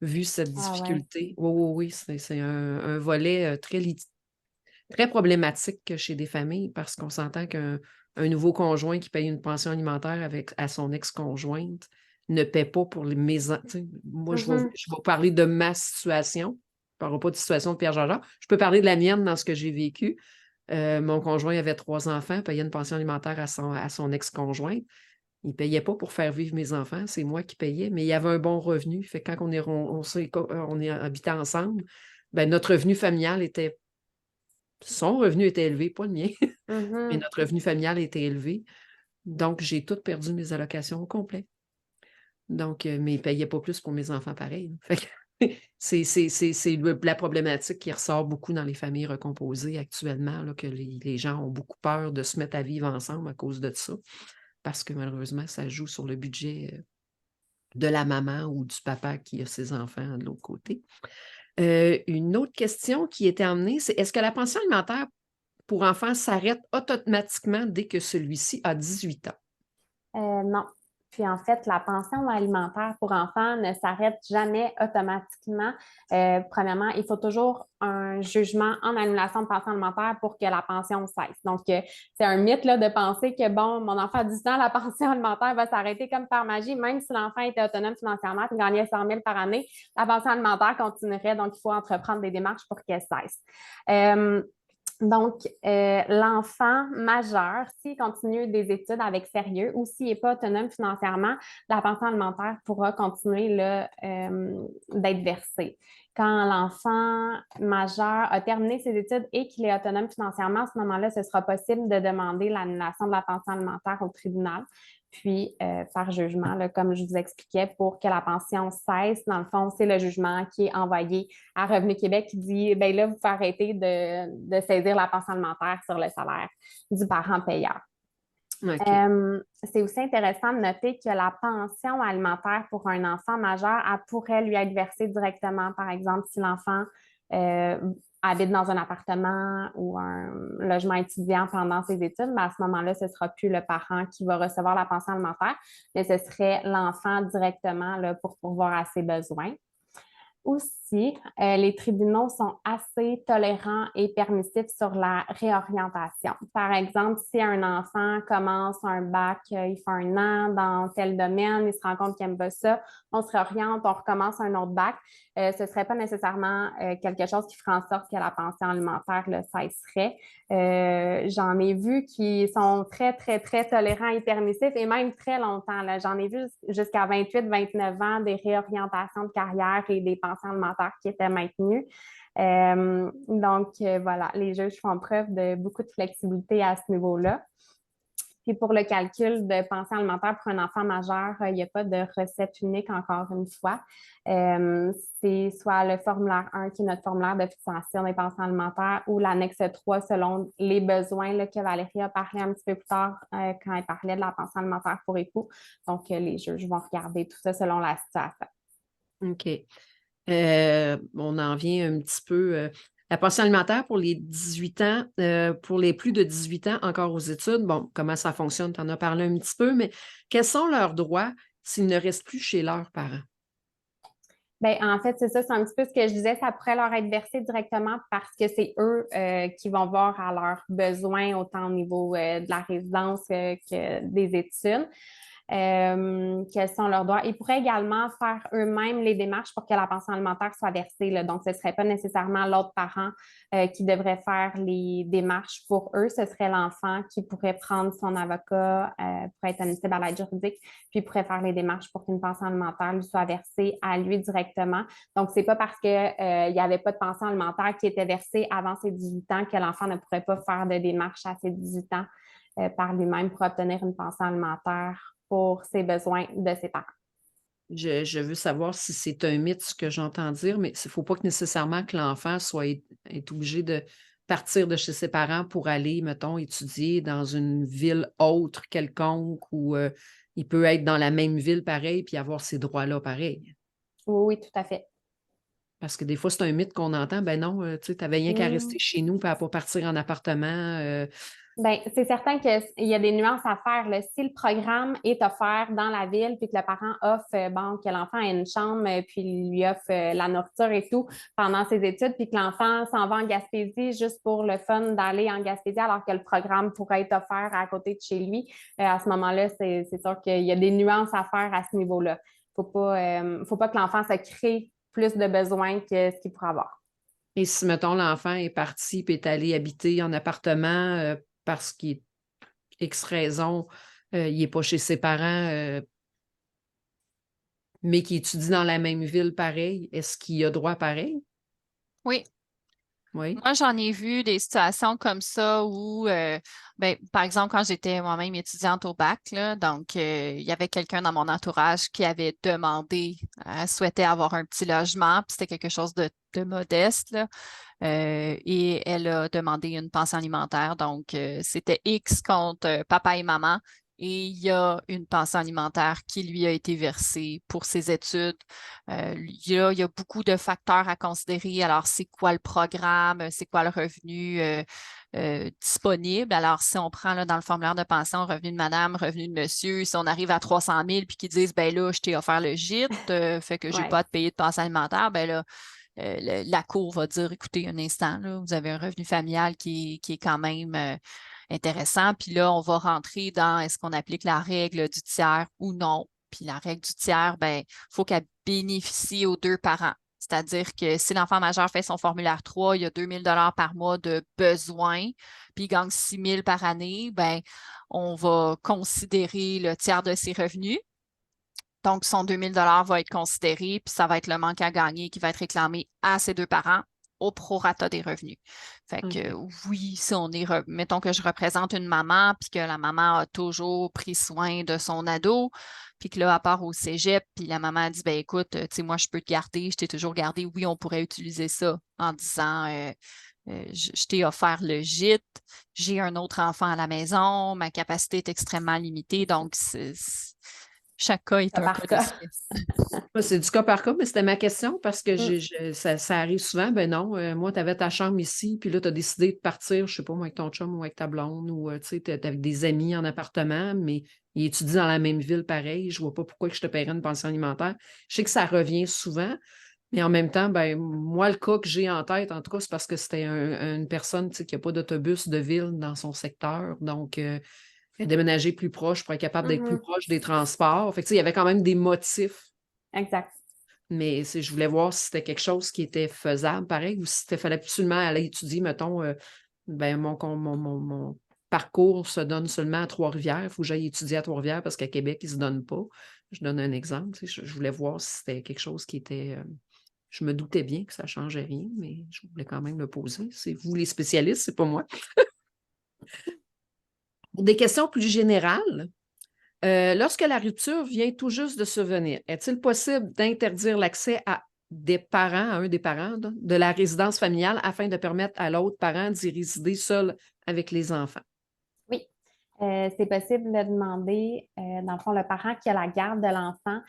vu cette difficulté. Oui, c'est un volet très problématique chez des familles parce qu'on s'entend qu'un nouveau conjoint qui paye une pension alimentaire à son ex-conjointe ne paie pas pour moi, je vais parler de ma situation. Je ne parlerai pas de situation de Pierre Jean-Jacques. Je peux parler de la mienne dans ce que j'ai vécu. Mon conjoint avait 3 enfants, payait une pension alimentaire à son ex-conjointe. Il ne payait pas pour faire vivre mes enfants, c'est moi qui payais, mais il y avait un bon revenu. Fait que quand on est habités ensemble, ben, notre revenu familial était. Son revenu était élevé, pas le mien, mais notre revenu familial était élevé. Donc, j'ai tout perdu mes allocations au complet. Donc, mais il ne payait pas plus pour mes enfants pareil. Fait que c'est la problématique qui ressort beaucoup dans les familles recomposées actuellement, là, que les gens ont beaucoup peur de se mettre à vivre ensemble à cause de ça, parce que malheureusement, ça joue sur le budget de la maman ou du papa qui a ses enfants de l'autre côté. Une autre question qui était emmenée, c'est est-ce que la pension alimentaire pour enfants s'arrête automatiquement dès que celui-ci a 18 ans? Non. Puis en fait, la pension alimentaire pour enfants ne s'arrête jamais automatiquement. Premièrement, il faut toujours un jugement en annulation de pension alimentaire pour que la pension cesse. Donc, c'est un mythe là, de penser que, bon, mon enfant a 10 ans, la pension alimentaire va s'arrêter comme par magie, même si l'enfant était autonome financièrement et gagnait 100 000 par année, la pension alimentaire continuerait. Donc, il faut entreprendre des démarches pour qu'elle cesse. Donc, l'enfant majeur, s'il continue des études avec sérieux ou s'il n'est pas autonome financièrement, la pension alimentaire pourra continuer d'être versée. Quand l'enfant majeur a terminé ses études et qu'il est autonome financièrement, à ce moment-là, ce sera possible de demander l'annulation de la pension alimentaire au tribunal. Puis, par jugement, là, comme je vous expliquais, pour que la pension cesse, dans le fond, c'est le jugement qui est envoyé à Revenu Québec qui dit, bien là, vous pouvez arrêter de saisir la pension alimentaire sur le salaire du parent payeur. Okay. C'est aussi intéressant de noter que la pension alimentaire pour un enfant majeur, elle pourrait lui être versée directement, par exemple, si l'enfant habite dans un appartement ou un logement étudiant pendant ses études, mais à ce moment-là, ce ne sera plus le parent qui va recevoir la pension alimentaire, mais ce serait l'enfant directement là, pour pourvoir à ses besoins. Aussi, les tribunaux sont assez tolérants et permissifs sur la réorientation. Par exemple, si un enfant commence un bac, il fait 1 an dans tel domaine, il se rend compte qu'il n'aime pas ça, on se réoriente, on recommence un autre bac, ce ne serait pas nécessairement quelque chose qui ferait en sorte que la pension alimentaire le cesserait. J'en ai vu qui sont très, très, très tolérants et permissifs et même très longtemps. Là. J'en ai vu jusqu'à 28, 29 ans des réorientations de carrière et des pensions alimentaires qui étaient maintenues. Donc, voilà, les juges font preuve de beaucoup de flexibilité à ce niveau-là. Puis pour le calcul de pension alimentaire pour un enfant majeur, il n'y a pas de recette unique, encore une fois. C'est soit le formulaire 1 qui est notre formulaire de fixation des pensions alimentaires ou l'annexe 3 selon les besoins là, que Valérie a parlé un petit peu plus tard quand elle parlait de la pension alimentaire pour époux. Donc, les juges vont regarder tout ça selon la situation. OK. On en vient un petit peu... la pension alimentaire pour les 18 ans, pour les plus de 18 ans encore aux études, bon, comment ça fonctionne, tu en as parlé un petit peu, mais quels sont leurs droits s'ils ne restent plus chez leurs parents? Ben, en fait, c'est ça, c'est un petit peu ce que je disais, ça pourrait leur être versé directement parce que c'est eux qui vont voir à leurs besoins, autant au niveau de la résidence que des études. Quels sont leurs droits. Ils pourraient également faire eux-mêmes les démarches pour que la pension alimentaire soit versée, là. Donc, ce ne serait pas nécessairement l'autre parent qui devrait faire les démarches pour eux. Ce serait l'enfant qui pourrait prendre son avocat pour être admissible à l'aide juridique, puis pourrait faire les démarches pour qu'une pension alimentaire lui soit versée à lui directement. Donc, ce n'est pas parce qu'il n'y avait pas de pension alimentaire qui était versée avant ses 18 ans que l'enfant ne pourrait pas faire de démarches à ses 18 ans par lui-même pour obtenir une pension alimentaire pour ses besoins de ses parents. Je veux savoir si c'est un mythe ce que j'entends dire, mais il ne faut pas que nécessairement que l'enfant est obligé de partir de chez ses parents pour aller, mettons, étudier dans une ville autre quelconque ou il peut être dans la même ville pareil puis avoir ces droits-là pareil. Oui, oui, tout à fait. Parce que des fois, c'est un mythe qu'on entend. Ben non, tu n'avais rien qu'à rester chez nous et à pas partir en appartement. Bien, c'est certain qu'il y a des nuances à faire, là. Si le programme est offert dans la ville, puis que le parent offre, bon, que l'enfant a une chambre, puis lui offre la nourriture et tout pendant ses études, puis que l'enfant s'en va en Gaspésie juste pour le fun d'aller en Gaspésie, alors que le programme pourrait être offert à côté de chez lui, à ce moment-là, c'est sûr qu'il y a des nuances à faire à ce niveau-là. Faut pas que l'enfant se crée plus de besoins que ce qu'il pourrait avoir. Et si, mettons, l'enfant est parti et est allé habiter en appartement parce qu'il est X raison, il n'est pas chez ses parents, mais qui étudie dans la même ville pareil, est-ce qu'il a droit pareil? Oui. Oui. Moi, j'en ai vu des situations comme ça où, par exemple, quand j'étais moi-même étudiante au bac, là, donc il y avait quelqu'un dans mon entourage qui avait demandé, souhaitait avoir un petit logement, puis c'était quelque chose de modeste, là, et elle a demandé une pension alimentaire. Donc, c'était X contre papa et maman. Et il y a une pension alimentaire qui lui a été versée pour ses études. Il y a beaucoup de facteurs à considérer. Alors, c'est quoi le programme? C'est quoi le revenu disponible? Alors, si on prend là, dans le formulaire de pension revenu de madame, revenu de monsieur, si on arrive à 300 000 puis qu'ils disent, ben là, je t'ai offert le gîte, fait que je n'ai pas à te payer de pension alimentaire, ben là, la Cour va dire, écoutez, un instant, là, vous avez un revenu familial qui est quand même intéressant. Puis là, on va rentrer dans est-ce qu'on applique la règle du tiers ou non. Puis la règle du tiers, ben, il faut qu'elle bénéficie aux deux parents. C'est-à-dire que si l'enfant majeur fait son formulaire 3, il y a 2 000 par mois de besoin, puis il gagne 6 000 par année, ben, on va considérer le tiers de ses revenus. Donc, son 2 000 va être considéré, puis ça va être le manque à gagner qui va être réclamé à ses deux parents au prorata des revenus. Fait que oui, si on est, mettons que je représente une maman, puis que la maman a toujours pris soin de son ado, puis que là, à part au cégep, puis la maman a dit, ben écoute, tu sais, moi, je peux te garder, je t'ai toujours gardé, oui, on pourrait utiliser ça en disant, je t'ai offert le gîte, j'ai un autre enfant à la maison, ma capacité est extrêmement limitée, donc chaque cas est un cas d'espèce. C'est du cas par cas, mais c'était ma question parce que ça arrive souvent. Ben non, moi, tu avais ta chambre ici, puis là, tu as décidé de partir, je sais pas, moi, avec ton chum ou avec ta blonde, ou tu sais, tu es avec des amis en appartement, mais ils étudient dans la même ville pareil. Je vois pas pourquoi je te paierais une pension alimentaire. Je sais que ça revient souvent, mais en même temps, ben moi, le cas que j'ai en tête, en tout cas, c'est parce que c'était une personne qui n'a pas d'autobus de ville dans son secteur. Donc, déménager plus proche pour être capable d'être plus proche des transports. Fait que, il y avait quand même des motifs. Exact. Mais je voulais voir si c'était quelque chose qui était faisable, pareil, ou si il fallait absolument aller étudier, mettons, mon parcours se donne seulement à Trois-Rivières. Il faut que j'aille étudier à Trois-Rivières parce qu'à Québec, ils ne se donnent pas. Je donne un exemple. Je voulais voir si c'était quelque chose qui était... je me doutais bien que ça ne changeait rien, mais je voulais quand même le poser. C'est vous les spécialistes, c'est pas moi. Pour des questions plus générales, lorsque la rupture vient tout juste de survenir, est-il possible d'interdire l'accès à un des parents de la résidence familiale afin de permettre à l'autre parent d'y résider seul avec les enfants? Oui. C'est possible de demander, dans le fond, le parent qui a la garde de l'enfant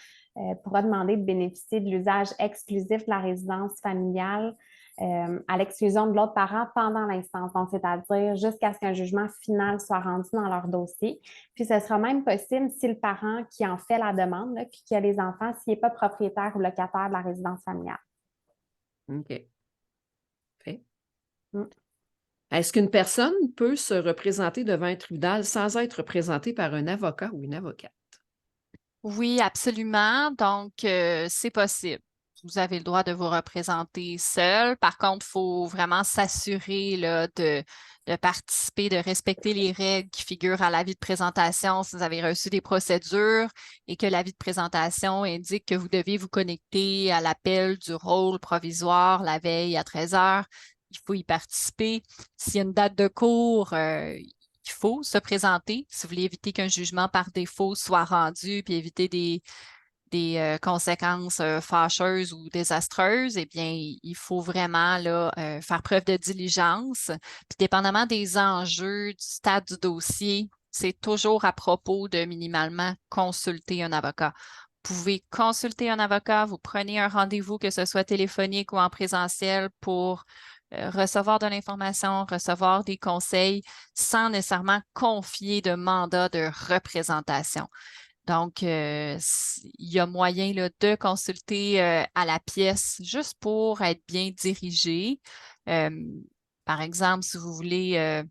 pourra demander de bénéficier de l'usage exclusif de la résidence familiale à l'exclusion de l'autre parent pendant l'instance, donc c'est-à-dire jusqu'à ce qu'un jugement final soit rendu dans leur dossier. Puis ce sera même possible si le parent qui en fait la demande, là, puis qui a les enfants, s'il n'est pas propriétaire ou locataire de la résidence familiale. OK. Fait. Mm. Est-ce qu'une personne peut se représenter devant un tribunal sans être représentée par un avocat ou une avocate? Oui, absolument. Donc, c'est possible. Vous avez le droit de vous représenter seul. Par contre, il faut vraiment s'assurer là, de participer, de respecter les règles qui figurent à l'avis de présentation si vous avez reçu des procédures et que l'avis de présentation indique que vous devez vous connecter à l'appel du rôle provisoire la veille à 13 heures. Il faut y participer. S'il y a une date de cours, il faut se présenter si vous voulez éviter qu'un jugement par défaut soit rendu puis éviter des conséquences fâcheuses ou désastreuses, eh bien, il faut vraiment là, faire preuve de diligence. Puis, dépendamment des enjeux, du stade du dossier, c'est toujours à propos de minimalement consulter un avocat. Vous pouvez consulter un avocat, vous prenez un rendez-vous, que ce soit téléphonique ou en présentiel, pour recevoir de l'information, recevoir des conseils sans nécessairement confier de mandat de représentation. Donc, il y a moyen là, de consulter à la pièce juste pour être bien dirigé. Par exemple, si vous voulez,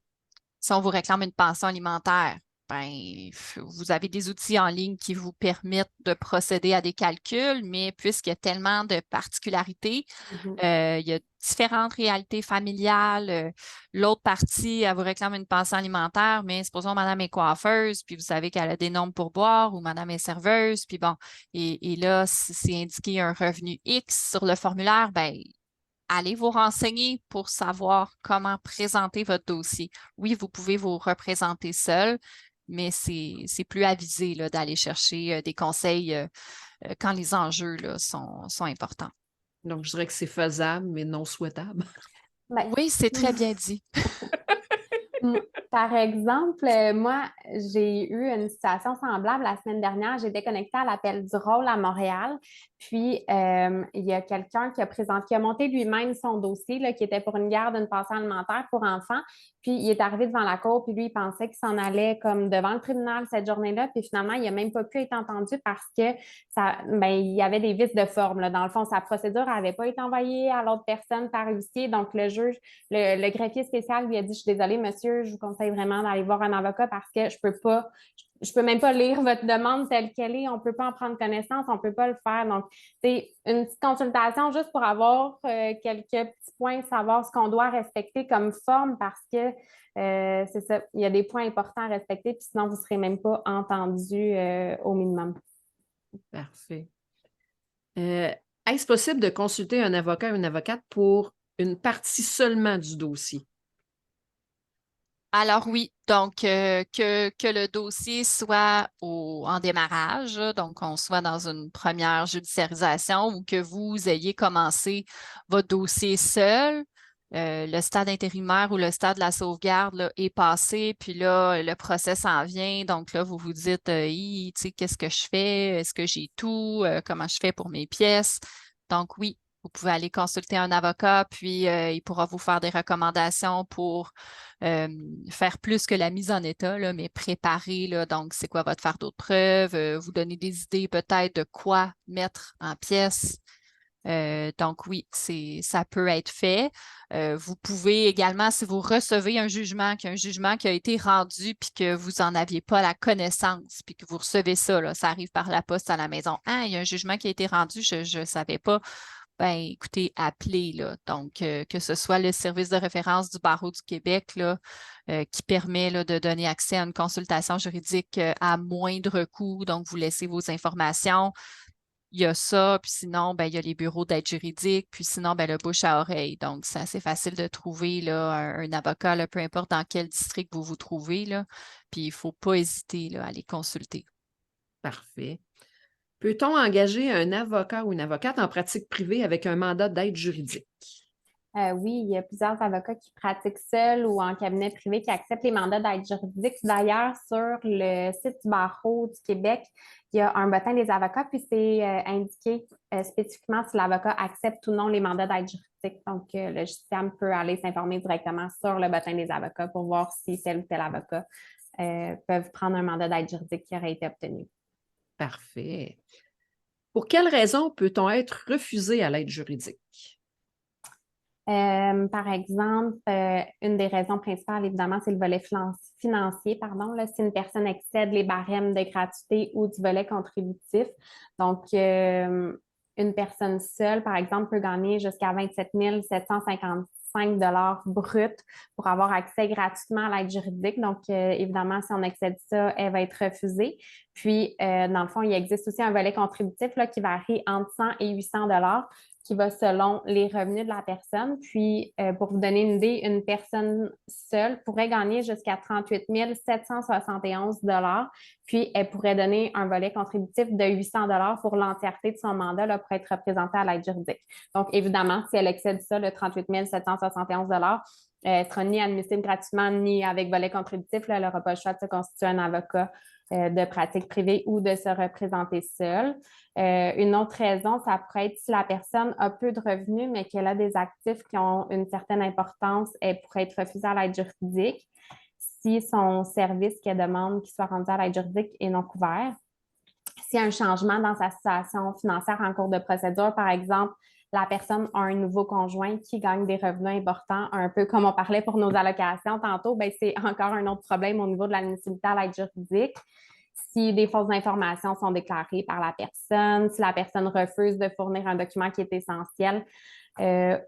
si on vous réclame une pension alimentaire, ben, vous avez des outils en ligne qui vous permettent de procéder à des calculs, mais puisqu'il y a tellement de particularités, il y a différentes réalités familiales. L'autre partie, elle vous réclame une pension alimentaire, mais supposons madame est coiffeuse, puis vous savez qu'elle a des nombres pour boire, ou madame est serveuse, puis bon, et là, si c'est indiqué un revenu X sur le formulaire, ben, allez vous renseigner pour savoir comment présenter votre dossier. Oui, vous pouvez vous représenter seul, mais c'est plus avisé là, d'aller chercher des conseils quand les enjeux là, sont importants. Donc, je dirais que c'est faisable, mais non souhaitable. Ben, Oui, c'est très bien dit. Par exemple, moi, j'ai eu une situation semblable la semaine dernière. J'étais connectée à l'appel du rôle à Montréal. Puis, il y a quelqu'un qui a monté lui-même son dossier, là, qui était pour une garde d'une pension alimentaire pour enfants. Puis, il est arrivé devant la cour, puis lui, il pensait qu'il s'en allait comme devant le tribunal cette journée-là. Puis, finalement, il n'a même pas pu être entendu parce que il y avait des vices de forme, là. Dans le fond, sa procédure n'avait pas été envoyée à l'autre personne par huissier. Donc, le juge, le greffier spécial lui a dit: « Je suis désolée, monsieur, je vous conseille vraiment d'aller voir un avocat parce que je peux même pas lire votre demande telle qu'elle est, on peut pas en prendre connaissance, on peut pas le faire. » Donc, c'est une petite consultation juste pour avoir quelques petits points, savoir ce qu'on doit respecter comme forme parce que c'est ça, il y a des points importants à respecter, puis sinon, vous ne serez même pas entendu au minimum. Parfait. Est-ce possible de consulter un avocat ou une avocate pour une partie seulement du dossier? Alors oui, donc que le dossier soit en démarrage, donc qu'on soit dans une première judiciarisation ou que vous ayez commencé votre dossier seul, le stade intérimaire ou le stade de la sauvegarde là, est passé, puis là, le procès s'en vient. Donc là, vous vous dites, tu sais, qu'est-ce que je fais? Est-ce que j'ai tout? Comment je fais pour mes pièces? Donc oui, vous pouvez aller consulter un avocat, puis il pourra vous faire des recommandations pour faire plus que la mise en état, là, mais préparer, là, donc c'est quoi votre fardeau de preuve, vous donner des idées peut-être de quoi mettre en pièces. Donc oui, ça peut être fait. Vous pouvez également, si vous recevez un jugement qui a été rendu puis que vous n'en aviez pas la connaissance, puis que vous recevez ça, là, ça arrive par la poste à la maison. Ah, il y a un jugement qui a été rendu, je ne savais pas. Ben, écoutez, appelez, là. Donc, que ce soit le service de référence du Barreau du Québec, là, qui permet là, de donner accès à une consultation juridique à moindre coût. Donc, vous laissez vos informations. Il y a ça, puis sinon, ben, il y a les bureaux d'aide juridique, puis sinon, ben, le bouche à oreille. Donc, c'est assez facile de trouver là, un avocat, là, peu importe dans quel district vous vous trouvez, là. Puis, il ne faut pas hésiter là, à les consulter. Parfait. Peut-on engager un avocat ou une avocate en pratique privée avec un mandat d'aide juridique? Oui, il y a plusieurs avocats qui pratiquent seuls ou en cabinet privé qui acceptent les mandats d'aide juridique. D'ailleurs, sur le site du barreau du Québec, il y a un bottin des avocats, puis c'est indiqué spécifiquement si l'avocat accepte ou non les mandats d'aide juridique. Donc, le justiciable peut aller s'informer directement sur le bottin des avocats pour voir si tel ou tel avocat peuvent prendre un mandat d'aide juridique qui aurait été obtenu. Parfait. Pour quelles raisons peut-on être refusé à l'aide juridique? Par exemple, une des raisons principales, évidemment, c'est le volet financier, pardon, là, si une personne excède les barèmes de gratuité ou du volet contributif. Donc, une personne seule, par exemple, peut gagner jusqu'à 27 755 brut pour avoir accès gratuitement à l'aide juridique. Donc, évidemment, si on excède ça, elle va être refusée. Puis, dans le fond, il existe aussi un volet contributif là, qui varie entre 100 et 800 qui va selon les revenus de la personne. Puis, pour vous donner une idée, une personne seule pourrait gagner jusqu'à 38 771 puis elle pourrait donner un volet contributif de 800 pour l'entièreté de son mandat là, pour être représentée à l'aide juridique. Donc, évidemment, si elle excède ça, le 38 771 elle ne sera ni admissible gratuitement ni avec volet contributif. Là, elle n'aura pas le choix de se constituer un avocat de pratique privée ou de se représenter seule. Une autre raison, ça pourrait être si la personne a peu de revenus, mais qu'elle a des actifs qui ont une certaine importance, elle pourrait être refusée à l'aide juridique si son service qu'elle demande qu'il soit rendu à l'aide juridique est non couvert. S'il y a un changement dans sa situation financière en cours de procédure, par exemple, la personne a un nouveau conjoint qui gagne des revenus importants, un peu comme on parlait pour nos allocations tantôt, ben c'est encore un autre problème au niveau de l'admissibilité à l'aide juridique. Si des fausses informations sont déclarées par la personne, si la personne refuse de fournir un document qui est essentiel,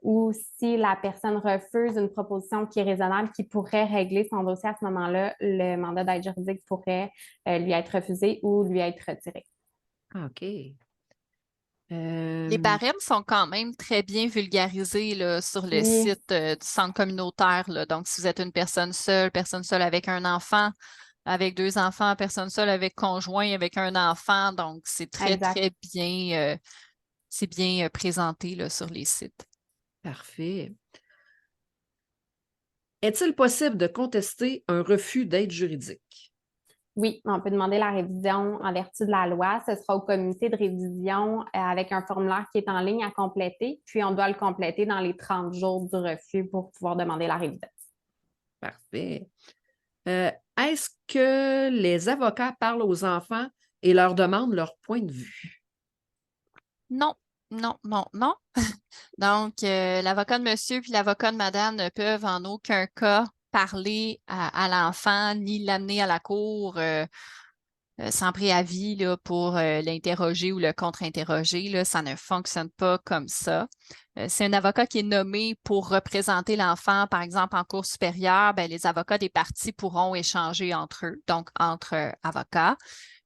ou si la personne refuse une proposition qui est raisonnable, qui pourrait régler son dossier à ce moment-là, le mandat d'aide juridique pourrait lui être refusé ou lui être retiré. OK. Les barèmes sont quand même très bien vulgarisés là, sur le Oui. site du centre communautaire. Là. Donc, si vous êtes une personne seule avec un enfant, avec 2 enfants, personne seule avec conjoint, avec un enfant. Donc, c'est très, Exact. très bien, c'est bien présenté là, sur les sites. Parfait. Est-il possible de contester un refus d'aide juridique? Oui, on peut demander la révision en vertu de la loi. Ce sera au comité de révision avec un formulaire qui est en ligne à compléter. Puis, on doit le compléter dans les 30 jours du refus pour pouvoir demander la révision. Parfait. Est-ce que les avocats parlent aux enfants et leur demandent leur point de vue? Non, non, non, non. Donc, l'avocat de monsieur puis l'avocat de madame ne peuvent en aucun cas parler à l'enfant ni l'amener à la cour sans préavis là, pour l'interroger ou le contre-interroger. Là, ça ne fonctionne pas comme ça. C'est un avocat qui est nommé pour représenter l'enfant, par exemple, en cour supérieure, ben, les avocats des parties pourront échanger entre eux, donc entre avocats.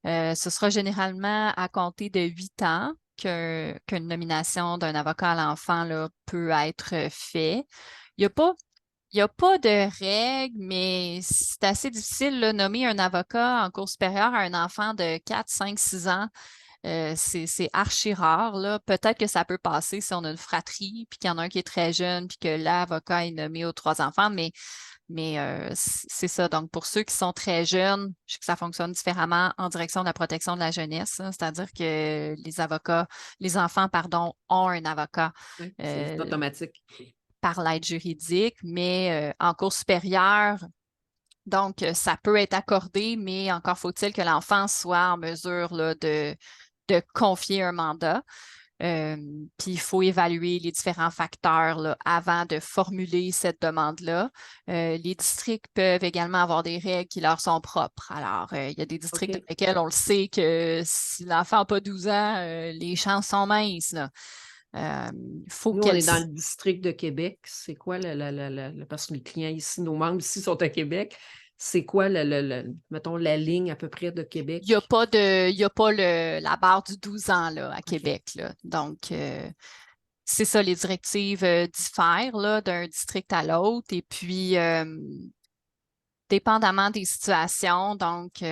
Ce sera généralement à compter de 8 ans qu'une nomination d'un avocat à l'enfant là, peut être fait. Il n'y a pas de règles, mais c'est assez difficile de nommer un avocat en cour supérieure à un enfant de 4, 5, 6 ans. C'est archi rare. Là. Peut-être que ça peut passer si on a une fratrie, puis qu'il y en a un qui est très jeune, puis que l'avocat est nommé aux 3 enfants, mais c'est ça. Donc, pour ceux qui sont très jeunes, je sais que ça fonctionne différemment en direction de la protection de la jeunesse, hein, c'est-à-dire que les enfants, pardon, ont un avocat. Oui, c'est automatique. Par l'aide juridique, mais en cours supérieure, donc ça peut être accordé, mais encore faut-il que l'enfant soit en mesure là, de confier un mandat. Puis il faut évaluer les différents facteurs là, avant de formuler cette demande-là. Les districts peuvent également avoir des règles qui leur sont propres. Alors, il y a des districts dans lesquels on le sait que si l'enfant n'a pas 12 ans, les chances sont minces. Là. Nous, on est dans le district de Québec. C'est quoi parce que les clients ici, nos membres ici sont à Québec. C'est quoi, mettons, la ligne à peu près de Québec? Il n'y a pas la barre du 12 ans là, à Québec. Là. Donc, c'est ça, les directives diffèrent là, d'un district à l'autre. Et puis, dépendamment des situations, donc,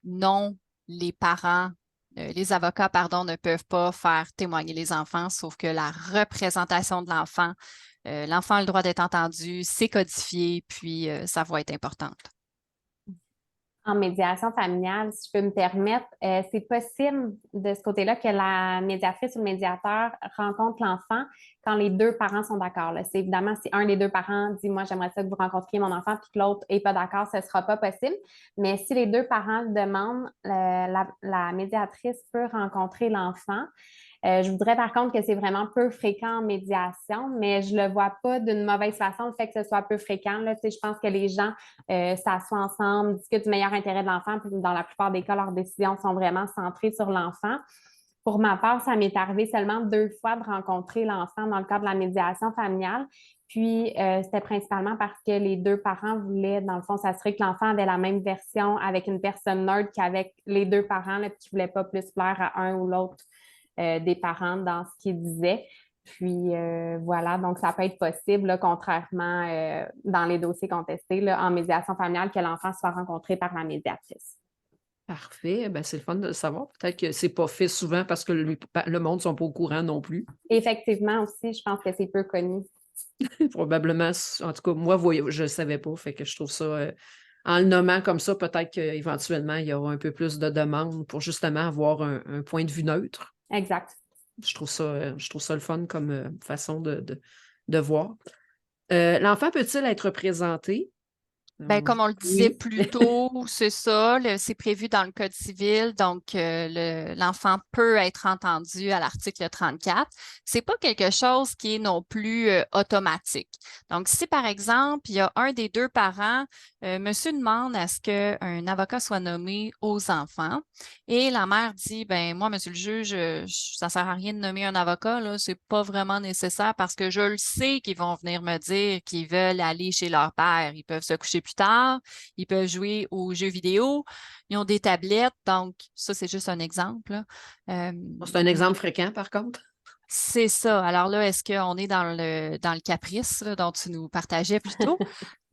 non, les parents les avocats, pardon, ne peuvent pas faire témoigner les enfants, sauf que la représentation de l'enfant a le droit d'être entendu, c'est codifié, puis sa voix est importante. En médiation familiale, si je peux me permettre, c'est possible de ce côté-là que la médiatrice ou le médiateur rencontre l'enfant quand les deux parents sont d'accord. Là. C'est évidemment, si un des deux parents dit moi, j'aimerais ça que vous rencontriez mon enfant, puis que l'autre n'est pas d'accord, ce ne sera pas possible. Mais si les deux parents le demandent, la médiatrice peut rencontrer l'enfant. Je voudrais par contre que c'est vraiment peu fréquent en médiation, mais je ne le vois pas d'une mauvaise façon, le fait que ce soit peu fréquent. Là, je pense que les gens s'assoient ensemble, discutent du meilleur intérêt de l'enfant, puis dans la plupart des cas, leurs décisions sont vraiment centrées sur l'enfant. Pour ma part, ça m'est arrivé seulement 2 fois de rencontrer l'enfant dans le cadre de la médiation familiale. Puis, c'était principalement parce que les deux parents voulaient, dans le fond, s'assurer que l'enfant avait la même version avec une personne neutre qu'avec les deux parents, là, puis qui ne voulaient pas plus plaire à un ou l'autre des parents dans ce qu'ils disaient. Puis voilà, donc ça peut être possible, là, contrairement dans les dossiers contestés, là, en médiation familiale, que l'enfant soit rencontré par la médiatrice. Parfait. Ben, c'est le fun de le savoir. Peut-être que c'est pas fait souvent parce que le monde ne sont pas au courant non plus. Effectivement aussi, je pense que c'est peu connu. Probablement, en tout cas, moi, je ne savais pas. Fait que je trouve ça, en le nommant comme ça, peut-être qu'éventuellement, il y aura un peu plus de demandes pour justement avoir un point de vue neutre. Exact. Je trouve ça le fun comme façon de voir. L'enfant peut-il être représenté? Ben, comme on le disait Oui. plus tôt, c'est ça, c'est prévu dans le Code civil, donc l'enfant peut être entendu à l'article 34. C'est pas quelque chose qui est non plus automatique. Donc, si par exemple, il y a un des deux parents, monsieur demande à ce qu'un avocat soit nommé aux enfants et la mère dit, ben moi, monsieur le juge, ça sert à rien de nommer un avocat, là, c'est pas vraiment nécessaire parce que je le sais qu'ils vont venir me dire qu'ils veulent aller chez leur père, ils peuvent se coucher plus tard, ils peuvent jouer aux jeux vidéo, ils ont des tablettes, donc ça, c'est juste un exemple. C'est un exemple fréquent, par contre. C'est ça. Alors là, est-ce qu'on est dans le caprice là, dont tu nous partageais plus tôt?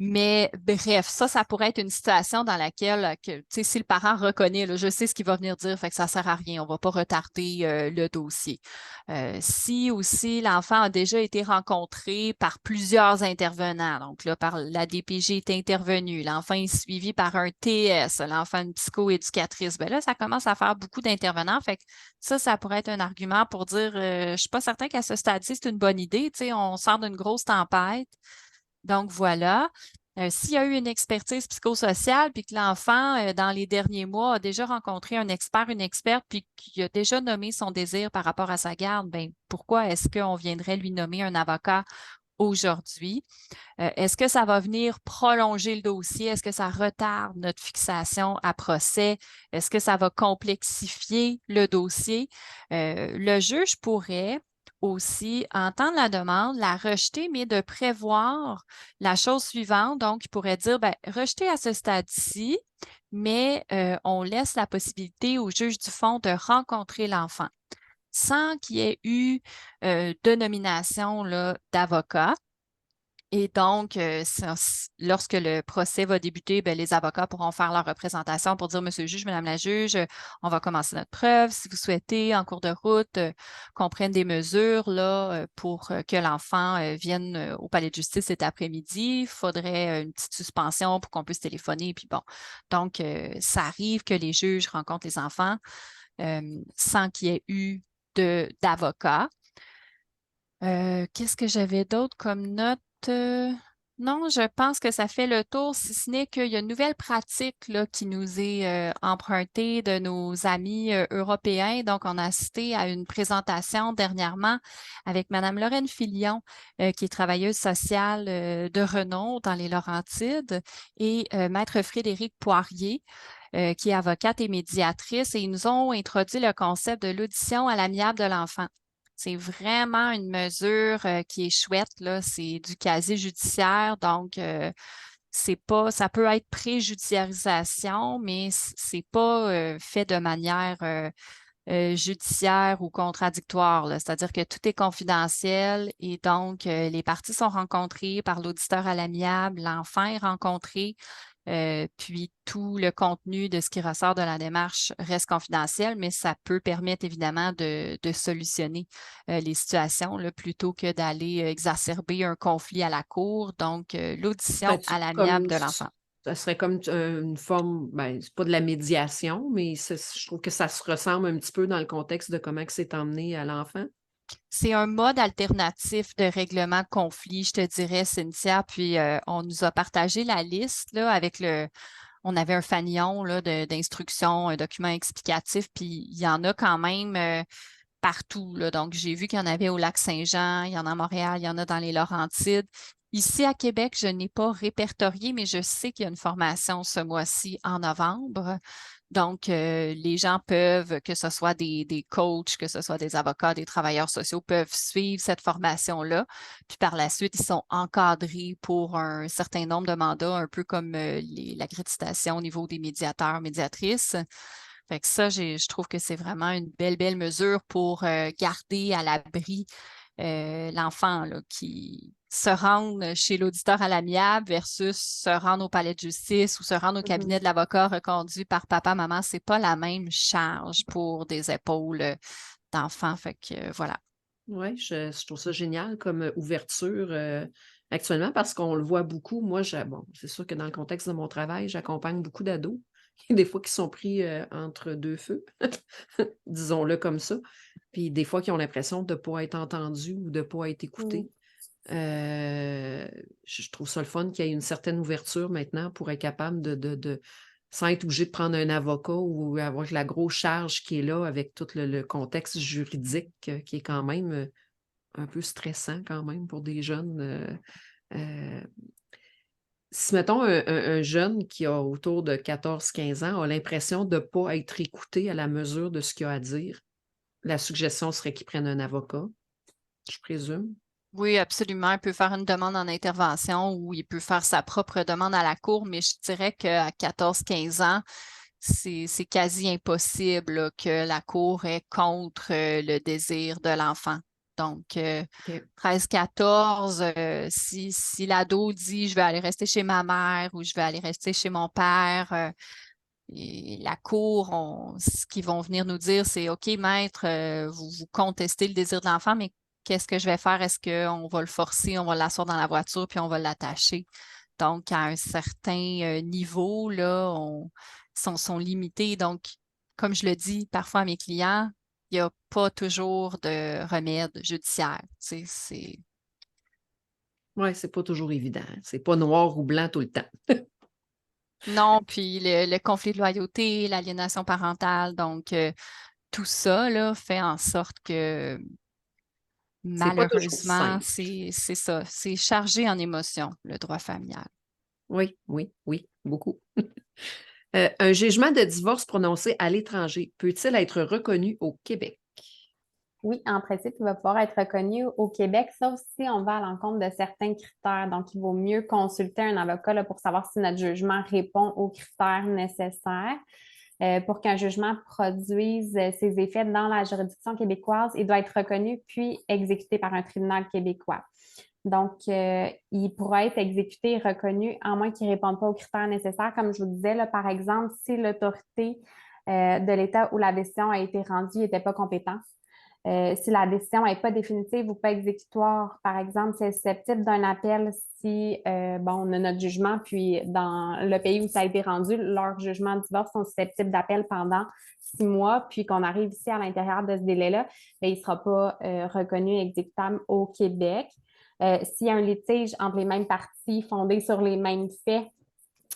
Mais bref, ça pourrait être une situation dans laquelle, si le parent reconnaît, là, je sais ce qu'il va venir dire, fait que ça ne sert à rien, on ne va pas retarder le dossier. Si aussi l'enfant a déjà été rencontré par plusieurs intervenants, donc là, par la DPJ est intervenue, l'enfant est suivi par un TS, l'enfant une psychoéducatrice, bien là, ça commence à faire beaucoup d'intervenants, fait que ça pourrait être un argument pour dire, je ne suis pas certain qu'à ce stade-ci, c'est une bonne idée, on sort d'une grosse tempête. Donc, voilà. S'il y a eu une expertise psychosociale, puis que l'enfant, dans les derniers mois, a déjà rencontré un expert, une experte, puis qu'il a déjà nommé son désir par rapport à sa garde, bien, pourquoi est-ce qu'on viendrait lui nommer un avocat aujourd'hui? Est-ce que ça va venir prolonger le dossier? Est-ce que ça retarde notre fixation à procès? Est-ce que ça va complexifier le dossier? Le juge pourrait aussi entendre la demande, la rejeter, mais de prévoir la chose suivante. Donc, il pourrait dire, ben, rejeter à ce stade-ci, mais on laisse la possibilité au juge du fond de rencontrer l'enfant sans qu'il y ait eu de nomination d'avocat. Et donc, lorsque le procès va débuter, bien, les avocats pourront faire leur représentation pour dire, Monsieur le juge, Madame la juge, on va commencer notre preuve. Si vous souhaitez, en cours de route, qu'on prenne des mesures là, pour que l'enfant vienne au palais de justice cet après-midi, il faudrait une petite suspension pour qu'on puisse téléphoner. Puis bon, donc, ça arrive que les juges rencontrent les enfants sans qu'il y ait eu d'avocat. Qu'est-ce que j'avais d'autre comme note? Non, je pense que ça fait le tour, si ce n'est qu'il y a une nouvelle pratique là, qui nous est empruntée de nos amis européens. Donc, on a assisté à une présentation dernièrement avec Mme Lorraine Filion, qui est travailleuse sociale de renom dans les Laurentides, et Maître Frédéric Poirier, qui est avocate et médiatrice, et ils nous ont introduit le concept de l'audition à l'amiable de l'enfant. C'est vraiment une mesure qui est chouette, là. C'est du casier judiciaire, donc ça peut être préjudiciarisation, mais c'est pas fait de manière judiciaire ou contradictoire, là. C'est-à-dire que tout est confidentiel et donc les parties sont rencontrées par l'auditeur à l'amiable, l'enfant est rencontré Puis tout le contenu de ce qui ressort de la démarche reste confidentiel, mais ça peut permettre évidemment de solutionner les situations là, plutôt que d'aller exacerber un conflit à la cour. Donc, l'audition à l'amiable de l'enfant. Ça serait comme une forme, c'est pas de la médiation, mais je trouve que ça se ressemble un petit peu dans le contexte de comment c'est emmené à l'enfant. C'est un mode alternatif de règlement de conflit, je te dirais, Cynthia. Puis, on nous a partagé la liste là, on avait un fanion là, d'instructions, un document explicatif, puis il y en a quand même partout, là. Donc, j'ai vu qu'il y en avait au Lac-Saint-Jean, il y en a à Montréal, il y en a dans les Laurentides. Ici, à Québec, je n'ai pas répertorié, mais je sais qu'il y a une formation ce mois-ci en novembre. Donc, les gens peuvent, que ce soit des coachs, que ce soit des avocats, des travailleurs sociaux, peuvent suivre cette formation-là. Puis par la suite, ils sont encadrés pour un certain nombre de mandats, un peu comme l'accréditation au niveau des médiateurs, médiatrices. Fait que ça, je trouve que c'est vraiment une belle mesure pour garder à l'abri l'enfant là, qui se rendre chez l'auditeur à l'amiable versus se rendre au palais de justice ou se rendre au cabinet de l'avocat reconduit par papa, maman. C'est pas la même charge pour des épaules d'enfants. Fait que voilà. Oui, je trouve ça génial comme ouverture actuellement parce qu'on le voit beaucoup. Moi, c'est sûr que dans le contexte de mon travail, j'accompagne beaucoup d'ados. Des fois qui sont pris entre deux feux, disons-le comme ça. Puis des fois qui ont l'impression de ne pas être entendus ou de ne pas être écoutés. Je trouve ça le fun qu'il y ait une certaine ouverture maintenant pour être capable sans être obligé de prendre un avocat ou avoir la grosse charge qui est là avec tout le contexte juridique qui est quand même un peu stressant quand même pour des jeunes. Si, mettons, un jeune qui a autour de 14-15 ans a l'impression de ne pas être écouté à la mesure de ce qu'il a à dire, la suggestion serait qu'il prenne un avocat, je présume. Oui, absolument. Il peut faire une demande en intervention ou il peut faire sa propre demande à la cour, mais je dirais qu'à 14-15 ans, c'est quasi impossible là, que la cour est contre le désir de l'enfant. Donc, 13-14, si l'ado dit je vais aller rester chez ma mère ou je vais aller rester chez mon père, et la cour, ce qu'ils vont venir nous dire, c'est OK, maître, vous contestez le désir de l'enfant, mais qu'est-ce que je vais faire? Est-ce qu'on va le forcer, on va l'asseoir dans la voiture, puis on va l'attacher? Donc, à un certain niveau, là, sont limités. Donc, comme je le dis parfois à mes clients, il n'y a pas toujours de remède judiciaire. Tu sais, Oui, c'est pas toujours évident. C'est pas noir ou blanc tout le temps. Non, puis le conflit de loyauté, l'aliénation parentale, donc tout ça là, fait en sorte que C'est pas toujours malheureusement, simple. c'est ça, c'est chargé en émotions, le droit familial. Oui, beaucoup. Un jugement de divorce prononcé à l'étranger peut-il être reconnu au Québec? Oui, en principe, il va pouvoir être reconnu au Québec, sauf si on va à l'encontre de certains critères. Donc, il vaut mieux consulter un avocat là, pour savoir si notre jugement répond aux critères nécessaires. Pour qu'un jugement produise ses effets dans la juridiction québécoise, il doit être reconnu puis exécuté par un tribunal québécois. Donc, il pourra être exécuté et reconnu à moins qu'il ne réponde pas aux critères nécessaires. Comme je vous disais, là, par exemple, si l'autorité de l'État où la décision a été rendue n'était pas compétente, si la décision n'est pas définitive ou pas exécutoire, par exemple, c'est susceptible d'un appel si, on a notre jugement, puis dans le pays où ça a été rendu, leur jugement de divorce sont susceptibles d'appel pendant 6 mois, puis qu'on arrive ici à l'intérieur de ce délai-là, bien, il ne sera pas reconnu exécutable au Québec. S'il y a un litige entre les mêmes parties fondé sur les mêmes faits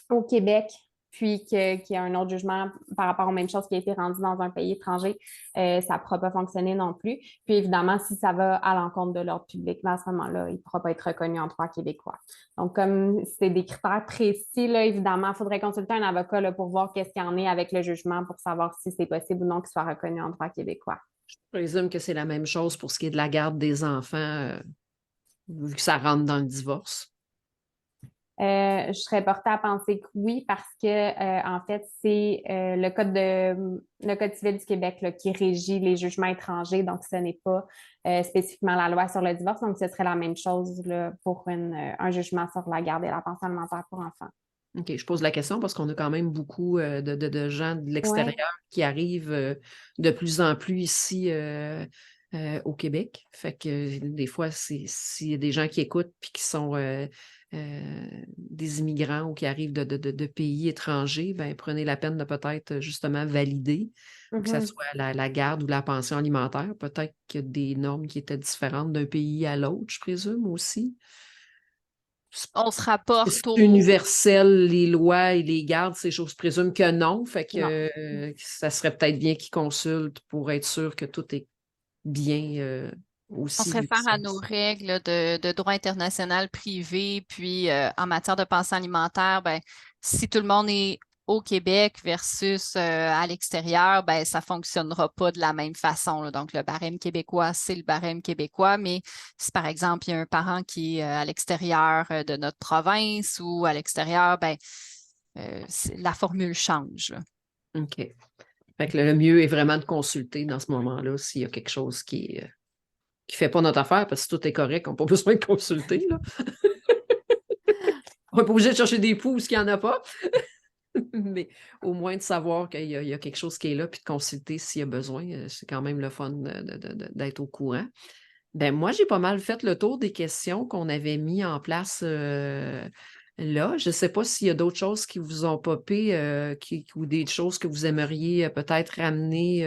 au Québec, puis qu'il y a un autre jugement par rapport aux mêmes choses qui a été rendu dans un pays étranger, ça ne pourra pas fonctionner non plus. Puis évidemment, si ça va à l'encontre de l'ordre public, à ce moment-là, il ne pourra pas être reconnu en droit québécois. Donc, comme c'est des critères précis, là, évidemment, il faudrait consulter un avocat là, pour voir qu'est-ce qu'il y en est avec le jugement pour savoir si c'est possible ou non qu'il soit reconnu en droit québécois. Je présume que c'est la même chose pour ce qui est de la garde des enfants, vu que ça rentre dans le divorce. Je serais portée à penser que oui, parce que en fait, c'est le code civil du Québec là, qui régit les jugements étrangers, donc ce n'est pas spécifiquement la loi sur le divorce, donc ce serait la même chose là, pour un jugement sur la garde et la pension alimentaire pour enfants. OK, je pose la question parce qu'on a quand même beaucoup de gens de Ouais. l'extérieur qui arrivent de plus en plus ici au Québec. Fait que des fois, s'il y a des gens qui écoutent puis qui sont des immigrants ou qui arrivent de pays étrangers, ben prenez la peine de peut-être justement valider, que ce Mhm. soit la garde ou la pension alimentaire. Peut-être qu'il y a des normes qui étaient différentes d'un pays à l'autre, je présume aussi. On se Est-ce rapporte que c'est universel, les lois et les gardes, ces choses? Je présume que non. Fait Non. que ça serait peut-être bien qu'ils consultent pour être sûr que tout est bien On aussi, se vu qu'ils réfère à sont nos ici. règles de droit international privé, puis en matière de pension alimentaire, ben, si tout le monde est au Québec versus à l'extérieur, ben, ça ne fonctionnera pas de la même façon, là. Donc, le barème québécois, c'est le barème québécois, mais si par exemple, il y a un parent qui est à l'extérieur de notre province ou à l'extérieur, ben, la formule change, là. OK. Fait que le mieux est vraiment de consulter dans ce moment-là s'il y a quelque chose qui ne fait pas notre affaire, parce que si tout est correct, on n'a pas besoin de consulter, là. On n'est pas obligé de chercher des poux où il n'y en a pas. Mais au moins de savoir qu'il y a quelque chose qui est là, puis de consulter s'il y a besoin, c'est quand même le fun d'être au courant. Ben moi, j'ai pas mal fait le tour des questions qu'on avait mis en place là. Je ne sais pas s'il y a d'autres choses qui vous ont popé ou des choses que vous aimeriez peut-être ramener.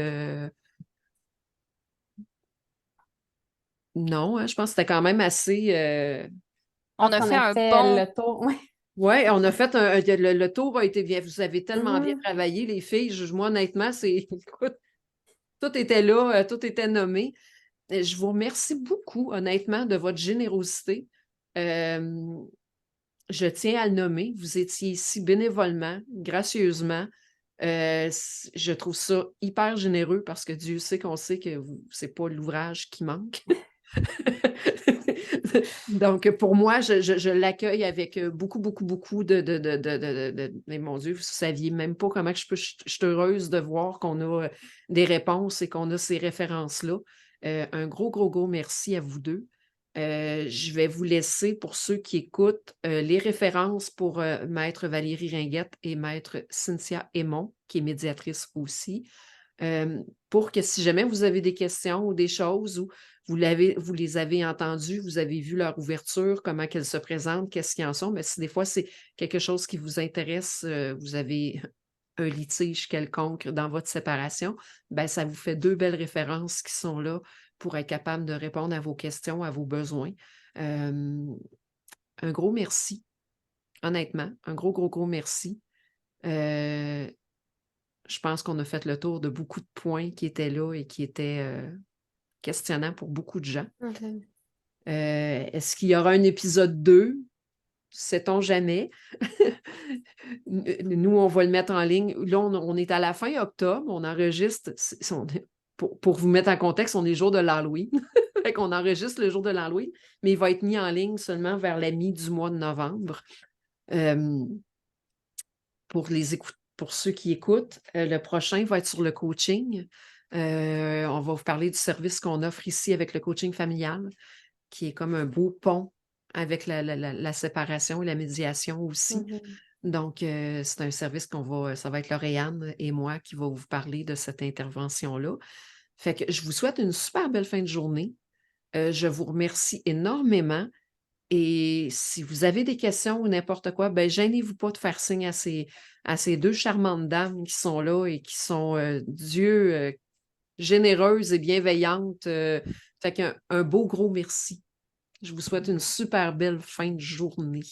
Non, hein, je pense que c'était quand même assez. Je On pense a qu'on fait a un fait bon. le tour. Ouais. Oui, on a fait le tour a été bien. Vous avez tellement bien Mhm. travaillé, les filles. Moi, honnêtement, écoute, tout était là, tout était nommé. Je vous remercie beaucoup, honnêtement, de votre générosité. Euh, je tiens à le nommer. Vous étiez ici bénévolement, gracieusement. Je trouve ça hyper généreux parce que Dieu sait qu'on sait que c'est pas l'ouvrage qui manque. Donc, pour moi, je l'accueille avec beaucoup, beaucoup, beaucoup mais mon Dieu, vous ne saviez même pas comment je suis heureuse de voir qu'on a des réponses et qu'on a ces références-là. Un gros, gros, gros merci à vous deux. Je vais vous laisser, pour ceux qui écoutent, les références pour Maître Valérie Ringuette et Maître Cynthia Aymon, qui est médiatrice aussi, pour que si jamais vous avez des questions ou des choses où vous les avez entendues, vous avez vu leur ouverture, comment qu'elles se présentent, qu'est-ce qu'ils en sont, mais si des fois c'est quelque chose qui vous intéresse, vous avez un litige quelconque dans votre séparation, ben ça vous fait 2 belles références qui sont là pour être capable de répondre à vos questions, à vos besoins. Un gros merci, honnêtement, un gros, gros, gros merci. Je pense qu'on a fait le tour de beaucoup de points qui étaient là et qui étaient questionnants pour beaucoup de gens. Mhm. Est-ce qu'il y aura un épisode 2? Sait-on jamais? Nous, on va le mettre en ligne. Là, on est à la fin octobre. On enregistre. Pour vous mettre en contexte, on est le jour de l'Halloween. Fait qu'on enregistre le jour de l'Halloween, mais il va être mis en ligne seulement vers la mi du mois de novembre. Euh, pour ceux qui écoutent, le prochain va être sur le coaching. On va vous parler du service qu'on offre ici avec le coaching familial, qui est comme un beau pont avec la séparation et la médiation aussi. Mhm. Donc, c'est un service ça va être Lauriane et moi qui va vous parler de cette intervention-là. Fait que je vous souhaite une super belle fin de journée. Je vous remercie énormément. Et si vous avez des questions ou n'importe quoi, ben gênez-vous pas de faire signe à ces 2 charmantes dames qui sont là et qui sont, Dieu, généreuses et bienveillantes. Fait qu'un beau gros merci. Je vous souhaite une super belle fin de journée.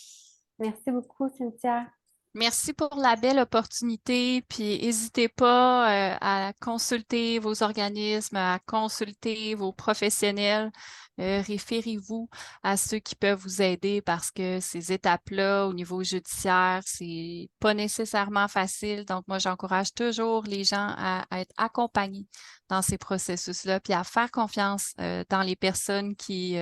Merci beaucoup, Cynthia. Merci pour la belle opportunité, puis n'hésitez pas à consulter vos organismes, à consulter vos professionnels. Référez-vous à ceux qui peuvent vous aider parce que ces étapes-là au niveau judiciaire, c'est pas nécessairement facile. Donc, moi, j'encourage toujours les gens à être accompagnés dans ces processus-là, puis à faire confiance dans les personnes qui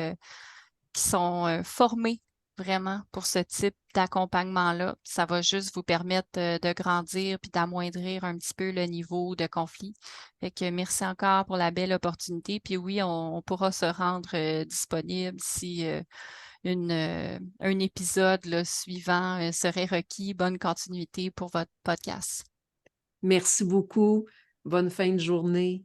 sont formées vraiment pour ce type d'accompagnement-là. Ça va juste vous permettre de grandir puis d'amoindrir un petit peu le niveau de conflit. Fait que merci encore pour la belle opportunité. Puis oui, on pourra se rendre disponible si un épisode là, suivant serait requis. Bonne continuité pour votre podcast. Merci beaucoup. Bonne fin de journée.